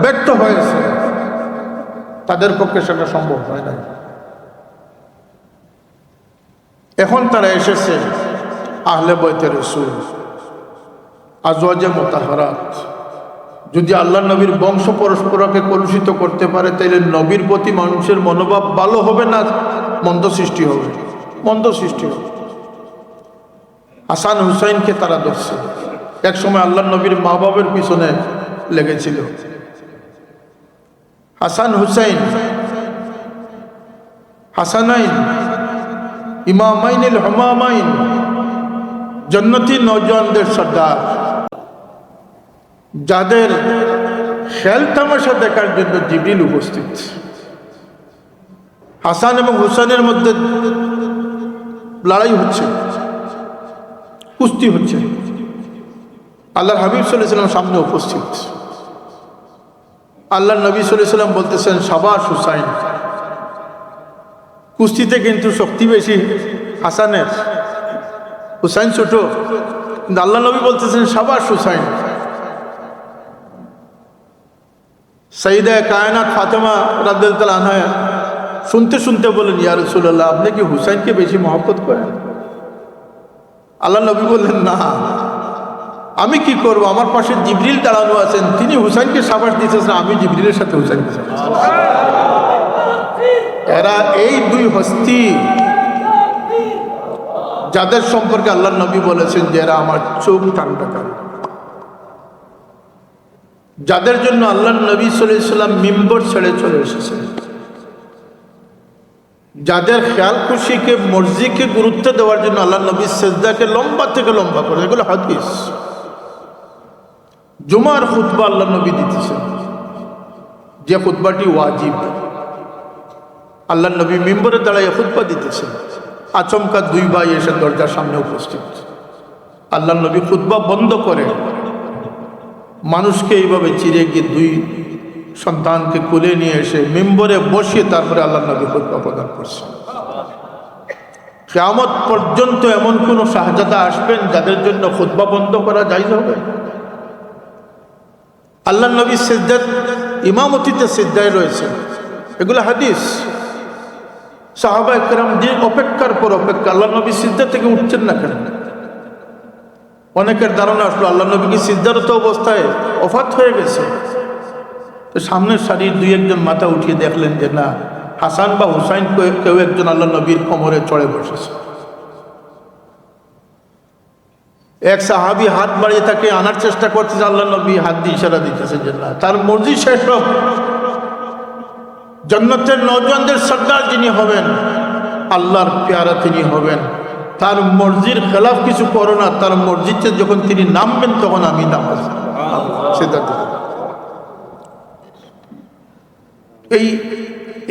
ব্যর্থ হয়েছে, তাদের পক্ষে সেটা সম্ভব হয় না। এখন তারা এসেছে আহলে বাইতে রাসূল, আজওয়াজে মুতাহহারাত। যদি আল্লাহ নবীর বংশ পরস্পরকে কলুষিত করতে পারে, তাহলে নবীর প্রতি মানুষের মনোভাব ভালো হবে না মন্দ সৃষ্টি হবে? মন্দ সৃষ্টি হবে। হাসান হুসাইনকে তারা ধরছে, এক সময় আল্লাহ নবীর মা বাবার পিছনে লেগেছিল। হাসান হুসাইন, হাসানাইন ইমামাইনিল হুমামাইন, জান্নাতি নওজওয়ানদের সর্দার, যাদের খেল তামাশা দেখার জন্য জিবরিল উপস্থিত। হাসান এবং হুসাইনের মধ্যে লড়াই হচ্ছে, কুস্তি হচ্ছে, আল্লাহর হাবিব সাল্লাল্লাহু আলাইহি ওয়াসাল্লাম সামনে উপস্থিত। আল্লাহ নবী সাল্লাল্লাহু আলাইহি ওয়াসাল্লাম বলতেছেন, শাবাশ হুসাইন। কুস্তিতে কিন্তু শক্তি বেশি হাসানের, হুসাইন ছোট, কিন্তু আল্লাহ নবী বলতেছেন শাবাশ হুসাইন। সাইয়্যিদা কায়নাত ফাতেমা রাদিয়াল্লাহু তাআলা আনহা শুনতে শুনতে বলেন, ইয়া রাসূলুল্লাহ, আপনি কি হুসাইনকে বেশি মহব্বত করেন? আল্লাহ নবী বললেন, না, আমি কি করব, আমার পাশে জিবরিল দাঁড়ানো আছেন, তিনি হুসাইনকে শাবাশ দিতেছেন, আমি জিবরিলের সাথে হুসাইনকে শাবাশ দিতেছি। এরা এই দুই হস্তি যাদের সম্পর্কে আল্লাহ নবী বলেছেন যে এরা আমার চোখ ঠান্ডা করে, যাদের জন্য আল্লাহ নবী সাল্লাল্লাহু আলাইহি ওয়াসাল্লাম মিম্বর ছেড়ে চলে এসেছেন, যাদের খেয়াল খুশিকে মর্জিকে গুরুত্ব দেওয়ার জন্য আল্লাহ নবী সিজদাকে লম্বা থেকে লম্বা করে, এগুলো হাদিস। জুমার খুতবা আল্লাহ নবী দিতেছেন, যে খুতবাটি ওয়াজিব, আল্লাহ নবী মিম্বরে দাঁড়ায় খুতবা দিতেছেন, আচমকা দুই ভাই এসে দরজার সামনে উপস্থিত। আল্লাহ নবী খুতবা বন্ধ করে মানুষকে এইভাবে চিরে গিয়ে দুই সন্তানকে কোলে নিয়ে এসে মিম্বরে বসিয়ে তারপরে আল্লাহ নবী খুতবা প্রদান করছেন। কিয়ামত পর্যন্ত এমন কোন শাহজাদা আসবেন যাদের জন্য খুতবা বন্ধ করা জায়েজ হবে? আল্লাহ নবী সিজদাত ইমামতিতে সিজদায় রয়েছেন, এগুলো হাদিস। সাহাবায়ে কেরাম যে অপেক্ষার পর অপেক্ষা, আল্লাহ নবী সিজদা থেকে উঠছেন না কেন? অনেকের ধারণা আসলো আল্লাহ নবী কি সিজদারত অবস্থায় ওফাত হয়ে গেছে। তো সামনের সারির দুই একজন মাথা উঠিয়ে দেখলেন যে না, হাসান বা হুসাইন কেউ একজন আল্লাহ নবীর কোমরে চড়ে বসেছে। এক সাহাবী হাত বাড়িয়ে তাকে আনার চেষ্টা করতেছে, আল্লাহ নবী হাত দিয়ে ইশারা দিতেছেন যে না, তার মর্জি শেষ হোক। জান্নাতের নওজওয়ানদের সর্দার যিনি হবেন, আল্লাহর পেয়ারা তিনি হবেন, তার মর্জির খেলাফ কিছু করো না, তার মর্জিতে যখন তিনি নামবেন তখন আমি নামাজ সিজদা দেব।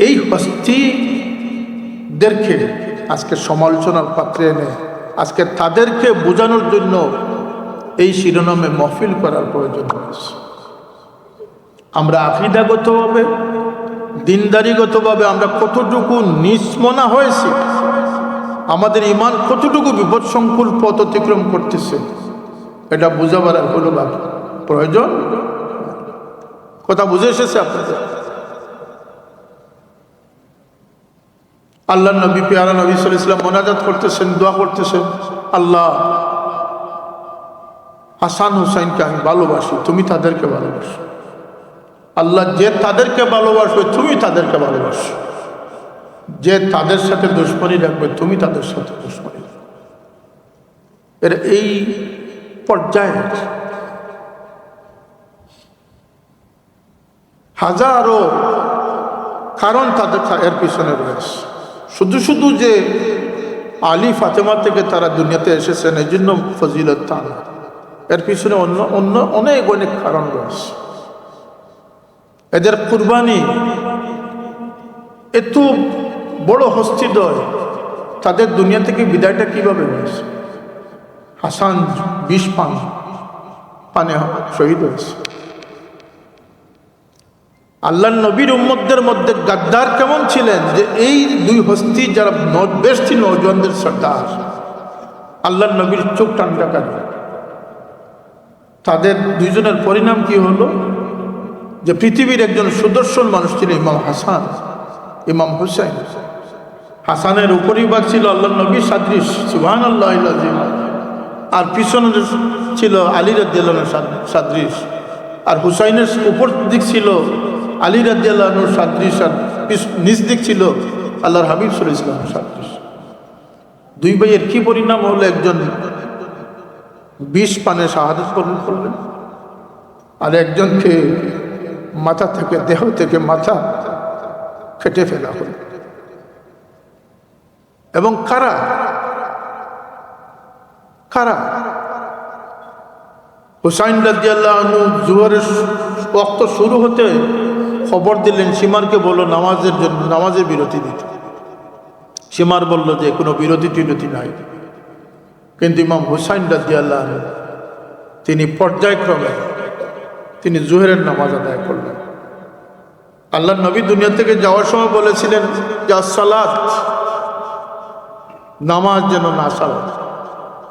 এই হস্তিদেরকে আজকে সমালোচনার পাত্রে এনে আজকে তাদেরকে বোঝানোর জন্য এই শিরোনামে মহফিল করার প্রয়োজন হয়েছে। আমরা আকীদাগতভাবে, দিনদারিগতভাবে আমরা কতটুকু নিষ্মনা হয়েছি, আমাদের ঈমান কতটুকু বিপদসংকুল পথ অতিক্রম করতেছে, এটা বোঝাবার আর কোনো প্রয়োজন। কথা বুঝে এসেছে আপনাদের? আল্লাহ নবী পেয়ারা নবী সাল্লাল্লাহু আলাইহি ওয়াসাল্লাম মোনাজাত করতেছেন, দোয়া করতেছেন, আল্লাহ হাসান হুসাইনকে আমি ভালোবাসি, তুমি তাদেরকে ভালোবাসো। আল্লাহ যে তাদেরকে ভালোবাসবে তুমি তাদেরকে ভালোবাসো, যে তাদের সাথে দুশমনী রাখবে তুমি তাদের সাথে দুশমনী রাখবে। এর এই পর্যায়ে হাজারো কারণ তাদের এর পিছনে রয়েছে। শুধু শুধু যে আলী ফাতেমা থেকে তারা দুনিয়াতে এসেছেন এই জন্য ফজিলত তা না, এর পিছনে অন্য অনেক অনেক কারণ রয়েছে। এদের কুরবানি এত বড় হস্তিদ্বয়, তাদের দুনিয়া থেকে বিদায়টা কিভাবে হয়েছে? হাসান 20 পানে শহীদ হয়েছে। আল্লাহ নবীর উম্মতদের মধ্যে গাদ্দার কেমন ছিলেন যে এই দুই হস্তি যারা বেশি নওজওয়ানদের সর্দার, আল্লাহ নবীর চোখ ঠান্ডা করে। তাদের দুইজনের পরিণাম কি হলো? যে পৃথিবীর একজন সুদর্শন মানুষ ছিল ইমাম হাসান, ইমাম হুসাইন। হাসানের উপরিভাগ ছিল আল্লাহ নবী সাদৃশ, সুবহানাল্লাহ, আর পিছনে ছিল আলী রাদিয়াল্লাহু সাদৃশ, আর হুসাইনের উপর দিক ছিল আলী রাদিয়াল্লাহু সাদৃশ, আর নিচ দিক ছিল আল্লাহর হাবিব সাল্লাল্লাহু আলাইহি ওয়াসাল্লাম সাদৃশ। দুই ভাইয়ের কি পরিণাম হলো? একজন 20 পানে শাহাদাত বরণ করলেন, আর একজনকে মাথা থেকে, দেহ থেকে মাথা কেটে ফেলা হল। এবং কারা কারা? হুসাইন রাদিয়াল্লাহু আনহু জোহরের ওয়াক্ত শুরু হতে খবর দিলেন সীমারকে, বলল নামাজের জন্য, নামাজের বিরতি দিতে। সীমার বলল যে কোনো বিরতি নাই। কিন্তু ইমাম হুসাইন রাদিয়াল্লাহু আনহু তিনি পর্যায়ক্রমে তিনি জোহরের নামাজ আদায় করলেন। আল্লাহ নবী দুনিয়া থেকে যাওয়ার সময় বলেছিলেন যে সালাত, নামাজ যেন না সালাত,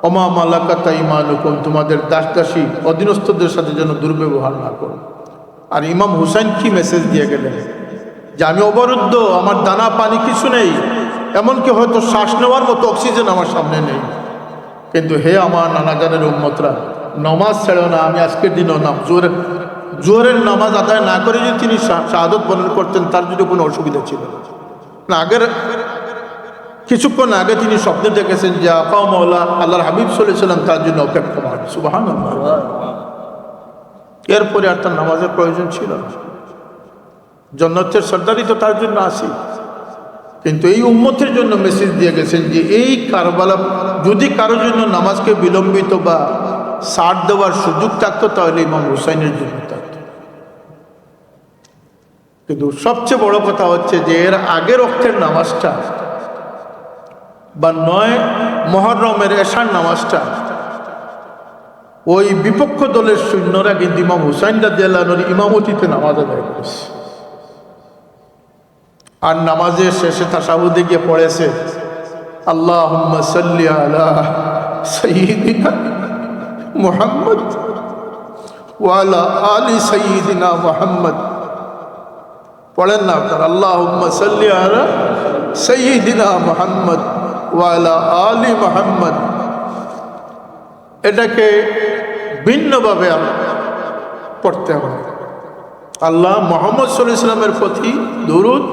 ওমা মালাকাত আইমানুকুম, তোমাদের দাসদাসী অধীনস্থদের সাথে যেন দুর্ব্যবহার না করো। আর ইমাম হুসাইন কি মেসেজ দিয়ে গেলেন যে আমি অবরুদ্ধ, আমার দানা পানি কিছু নেই, এমনকি হয়তো শ্বাস নেওয়ার মতো অক্সিজেন আমার সামনে নেই, কিন্তু হে আমার নানাজানের উম্মতরা, নমাজ ছেড়ো না। আমি আজকের দিনও জোহরের নামাজ আদায় না করে যদি তিনি শাহাদত বরণ করতেন, তার যদি কোনো অসুবিধা ছিল না। আগের কিছুক্ষণ আগে তিনি স্বপ্নে দেখেছেন যে আফা মৌলা আল্লাহর হাবিব সাল্লাল্লাহু আলাইহি ওয়াসাল্লাম তার জন্য অপেক্ষা করেন। সুবহানাল্লাহ। এরপরে আর তার নামাজের প্রয়োজন ছিল না। জান্নাতের সর্দারি তো তার জন্য আসি, কিন্তু এই উম্মতের জন্য মেসেজ দিয়ে গেছেন যে এই কারবালা যদি কারোর জন্য নামাজকে বিলম্বিত বা ছাড় দেওয়ার সুযোগ থাকতো, তাহলে ইমাম হুসাইনের জন্য থাকতো। কিন্তু সবচেয়ে বড় কথা হচ্ছে যে এর আগের ওয়াক্তের নামাজটা বা ৯ মুহররমের এশার নামাজটা ওই বিপক্ষ দলের সৈন্যরা কিন্তু ইমাম হুসাইন রাদিয়াল্লাহু আনহুর ইমামতিতে নামাজ আদায় করেছে। আর নামাজের শেষে তাশাহুদে গিয়ে পড়েছে আল্লাহুম্মা সাল্লি আলা সাইয়্যিদিনা মুহাম্মদ ওয়া আলা আলি সাইয়্যিদিনা মুহাম্মদ। পড়েন না আপনারা, আল্লাহুম্মা সাল্লি আলা সাইয়্যিদিনা মুহাম্মদ ওয়া আলা আলি মুহাম্মদ। এটাকে ভিন্নভাবে পড়তে হবে। আল্লাহ মুহাম্মদ সাল্লাল্লাহু আলাইহি ওয়াসাল্লামের প্রতি দরুদ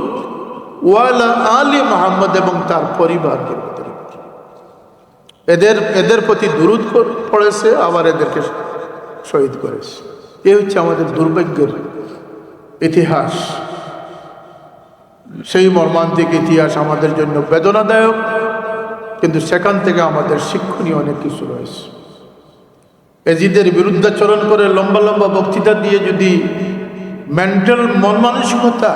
ওয়া আলা আলি মুহাম্মদ, এবং তার পরিবারকে এদের প্রতি দরুদ পড়েছে, আবার এদেরকে শহীদ করেছে। এ হচ্ছে আমাদের দুর্ভাগ্যের ইতিহাস। সেই মর্মান্তিক ইতিহাস আমাদের জন্য বেদনাদায়ক, কিন্তু সেখান থেকে আমাদের শিক্ষণীয় অনেক কিছু রয়েছে। এজিদের বিরুদ্ধাচরণ করে লম্বা লম্বা বক্তৃতা দিয়ে যদি মন মানসিকতা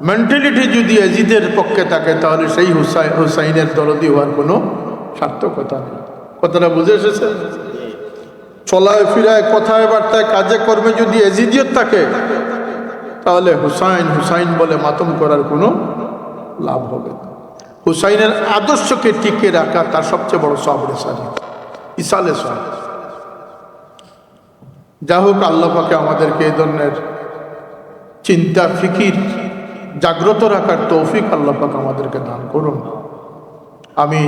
মেন্টালিটি যদি এজিদের পক্ষে থাকে, তাহলে সেই হুসাইনের দরদি হওয়ার কোনো সার্থকতা নেই। কথাটা বুঝে এসেছে? চলায় ফিরায় কথায় বার্তায় কাজে কর্মে যদি এজিদিয়ত থাকে, তাহলে হুসাইন হুসাইন বলে মাতম করার কোনো লাভ হবে না। হুসাইনের আদর্শকে টিকে রাখা তার সবচেয়ে বড় সবরে সারি ইসালে সব। যা হোক, আল্লাহ পাকে আমাদেরকে এই ধরনের চিন্তা ফিকির জাগ্রত রাখার তৌফিক আল্লাহ পাক আমাদেরকে দান করুন। আমি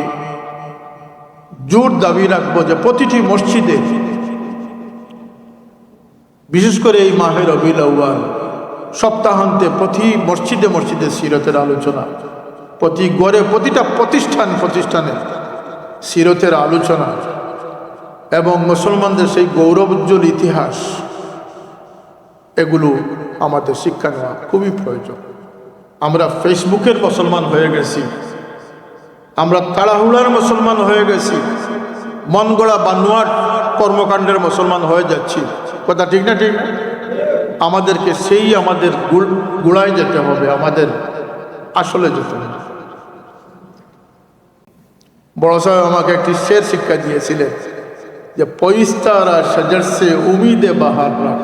জোর দাবি রাখবো যে প্রতিটি মসজিদে, বিশেষ করে এই মাহে রবিউল আউয়াল সপ্তাহান্তে প্রতি মসজিদে মসজিদে সিরতের আলোচনা, প্রতি গড়ে প্রতিটা প্রতিষ্ঠানে সিরতের আলোচনা এবং মুসলমানদের সেই গৌরবোজ্জ্বল ইতিহাস, এগুলো আমাদের শিক্ষা নেওয়া খুবই প্রয়োজন। আমরা ফেসবুকের মুসলমান হয়ে গেছি, আমরা তাড়াহুড়ার মুসলমান হয়ে গেছি, মন গড়া বানোয়াট কর্মকাণ্ডের মুসলমান হয়ে যাচ্ছি। কথা ঠিক না? ঠিক না? আমাদেরকে সেই আমাদের গোড়ায় যেতে হবে, আমাদের আসলে যেতে হবে। বড় সাহেব আমাকে একটি শের শিক্ষা দিয়েছিলেন যে পয়িস্তারা শজর সে উমিদে বাহার রাখ।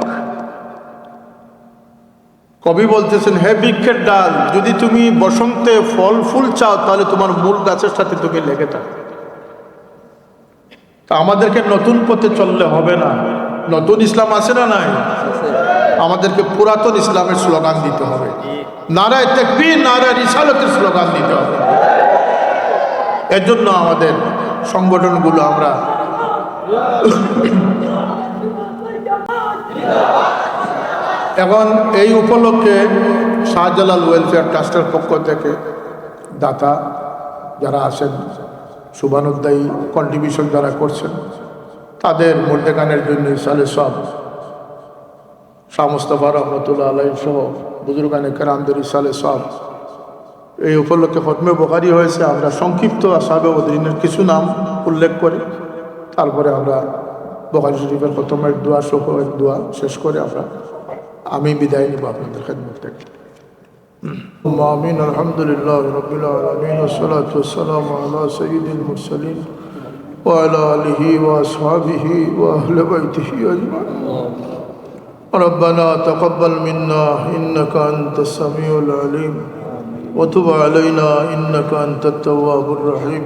কবি বলতেছেন, হে বৃক্ষের ডাল, যদি তুমি বসন্তে ফল ফুল চাও, তাহলে তোমার মূল গাছের সাথে তুমি লেগে থাকো। তা আমাদেরকে নতুন পথে চললে হবে না। নতুন ইসলাম আছে না নাই? আমাদেরকে পুরাতন ইসলামের স্লোগান দিতে হবে, নারায়ে তাকবীর নারায়ে রিসালাতের স্লোগান দিতে হবে। এর জন্য আমাদের সংগঠনগুলো আমরা এখন এই উপলক্ষে শাহজালাল ওয়েলফেয়ার ট্রাস্টের পক্ষ থেকে দাতা যারা আছেন, শুভানুদ্দায়ী কন্ট্রিবিউশন যারা করছেন, তাদের মুর্দেগানের জন্য ইসালে সব শাহ মুস্তাফা রহমতুল্লাহ আলাইহি সহ বুজুর্গানে কেরামদের ইসালে সব, এই উপলক্ষে খতমে বুখারী হয়েছে। আমরা সংক্ষিপ্ত আসহাবে বদরিনের কিছু নাম উল্লেখ করি, তারপরে আমরা বুখারী শরীফের প্রথমের দোয়া সহ এক দোয়া শেষ করে আমি বিদায় নিব আপনাদের খেদমত থেকে। আমিন। আলহামদুলিল্লাহ রাব্বিল আলামিন ওয়াসসালাতু ওয়াসসালামু আলা সাইয়্যিদিল মুরসালিন ওয়া আলা আলিহি ওয়া আসহাবিহি ওয়া আহলি বাইতিহি আজমাইন। ربنا تقبل منا إنك أنت السميع العليم وتب علينا إنك أنت التواب الرحيم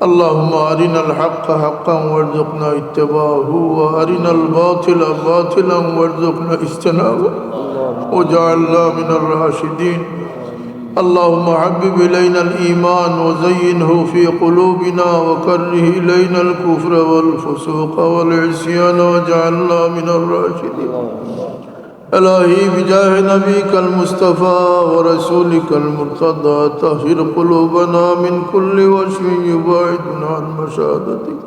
اللهم أرنا الحق حقا وارزقنا اتباعه وأرنا الباطل باطلا وارزقنا اجتنابه وجعلنا من الراشدين اللهم حبب إلينا الإيمان وزينه في قلوبنا وكره إلينا الكفر والفسوق والعصيان واجعلنا من الراشدين إلهي بجاه نبيك المصطفى ورسولك المرتضى طهر قلوبنا من كل وشم يبعدنا عن مشاهدتك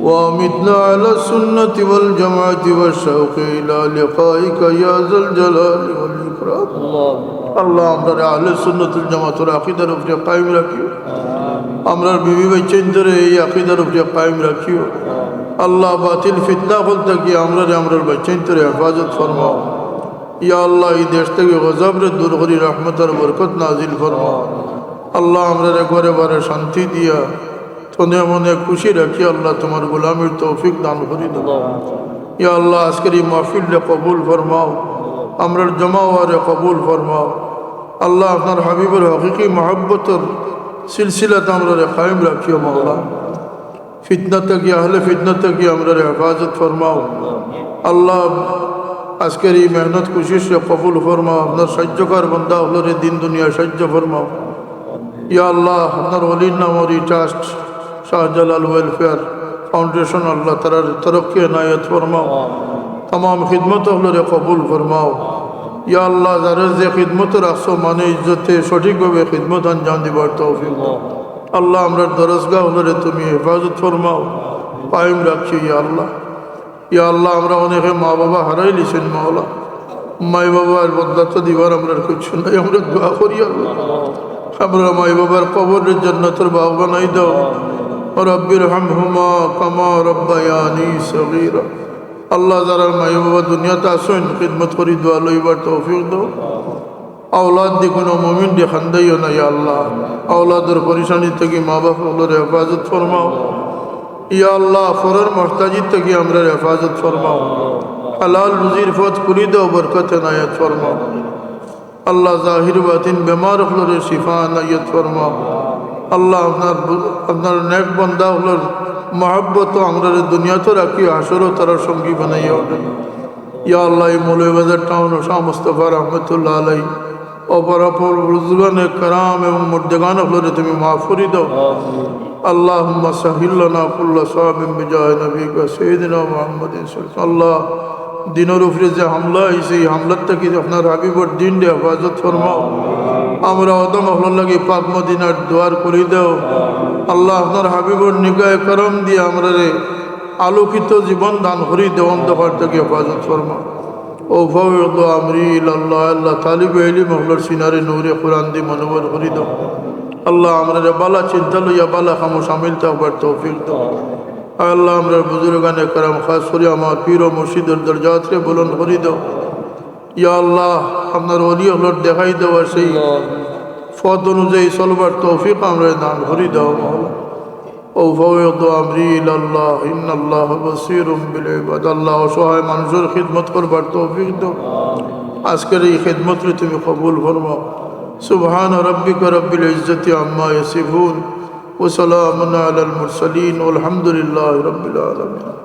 وأمتنا على السنة والجماعة والشوق إلى لقائك يا ذا الجلال والإكرام আল্লাহ আমরা আহলে সুন্নাতুল জামাতের আকীদার উপরে কায়েম রাখিও আমরা বিবি বাচ্চাদের এই আকীদার উপরে কায়েম রাখিও আল্লাহ বাতিল ফিতনা বলতে কি আমরা বাচ্চাদের হেফাজত ফরমাও ইয়া আল্লাহ এই দেশ থেকে গজবরে দূর করি রহমতের বরকত নাজিল ফরমাও আল্লাহ আমরা ঘরে ঘরে শান্তি দিয়া তনে মনে খুশি রাখি আল্লাহ তোমার গোলামির তৌফিক দান করি দাও ইয়া আল্লাহ আজকের এই মাহফিলে কবুল ফরমাও আমরার জমা ওয়ারে কবুল ফরমাও আল্লাহ আপনার হাবিবের হকিকি মহব্বতের সিলসিলাতে আমরা কায়েম রাখিও মাওলা ফিতনা থেকে আহলে ফিতনা থেকে আমরা হেফাজত ফরমাও আল্লাহ আজকের এই মেহনত কোশিশে কবুল ফরমাও আপনার সাহায্যকার বান্দা হলরে দিন দুনিয়া সাহায্য ফরমাও ইয়া আল্লাহ আপনার ওলির নাম ওর ট্রাস্ট শাহজালাল ওয়েলফেয়ার ফাউন্ডেশন আল্লাহ তার তরক্কি এনায়ত ফরমাও तमाम खिदमत हलरे कबूल फरमाओ या अल्लाह ज़रा जे खिदमत राखो माने इज्जते सठिक भावे खिदमत अंजाम दिबार तौफीक दाओ अल्लाह हमरा दरसगाह हलरे तुमी हिफाजत फरमाओ कायम राखियो या अल्लाह हमरा अनेके मा बाबा हाराइलिছেন माওला माई बाबार बदला तो दिबार हमरा किछु নাই আমরা দোয়া করি আল্লাহ हमरा माई बाबार कबरेर जन्नतेर बाग बानाই দাও रब्बिरहमहुमा कमा रब्बायानी सगीरा अल्लाह ज़रा माई बाबा दुनियाते আসেন खिदमत करी दुआ लইবার तौफीक দাও औलाद दी कोनो मुमिन दी खंदाइयो ना या अल्लाह औलादर परेशानी থেকে মা বাবা হলর হেফাজত ফরমাও या अल्लाह फरर मोहताजी থেকে আমরা হেফাজত ফরমাও হালাল রুজির পথ খুলে দাও বরকত এনায়েত ফরমাও अल्लाह जाहिर बातिन बीमार हलর শিফা এনায়েত ফরমাও अल्लाह আপনার नेक बंदा हलর मोहब्बत আমরা দুনিয়াতে রাখি হাসরও তারা সঙ্গী বানাইয়া দেন ইয়া আল্লাহ এই মৌলভীবাজার টাউন ও শাহ মুস্তাফা রহমতুল্লাহ আলাইহি অপরাপর বুজুর্গানে کرام এবং মুর্দেগান হলরে তুমি মাফ করে দাও আল্লাহুম্মা সাহিল লানা কুল্লা সাবিন বিজাহ নবিকা সাইয়্যিদিনা মুহাম্মাদিন সাল্লাল্লাহু দিনের উপরে যে হামলা হয়েছে এই হামলার থেকে আপনার হাবিবর দিন রে হেফাজত ফরমাও আমরা অদম হলার লাগে পাক মদিনার দুয়ার করে দাও আল্লাহ আপনার হাবিবর নিগাহে করম দিয়ে আমরা রে আলোকিত জীবন দান করি দেও অন্ধকার থেকে হেফাজত ফরমাও ও ফাওয়াদ আমরি ইলাল্লাহ আল্লাহ তালিব ইলম হলর সিনারে নূরে কুরআন দি মনোবর করে দাও আল্লাহ আমরা রে বালা চিন্তা লইয়া বালা খামো শামিল থাকবার তৌফিক দাও আল্লাহ আমরা বুজুর্গানে کرام খাস করে আমার পীর ও মুর্শিদের দরজাত রে বুলন্দ করে দাও ইয়া আল্লাহ আপনার ওলি হলর দেখাই দাও সেই পথ অনুযায়ী চলবার তৌফিক আমরা দান করে দাও মাওলা ও ফাওয়াদ আমরি ইলাল্লাহ ইন্নাল্লাহ বাসীরুম বিল ইবাদ আল্লাহ অসহায় মানুষের খিদমত করবার তৌফিক দাও আজকের এই খিদমত রে তুমি কবুল ফরমাও সুবহান রাব্বিকা রব্বিল ইজ্জতি আম্মা ইয়াসিফুন ওয়া সালামুন আলাল মুরসালিন ওয়াল হামদুলিল্লাহি রাব্বিল আলামিন।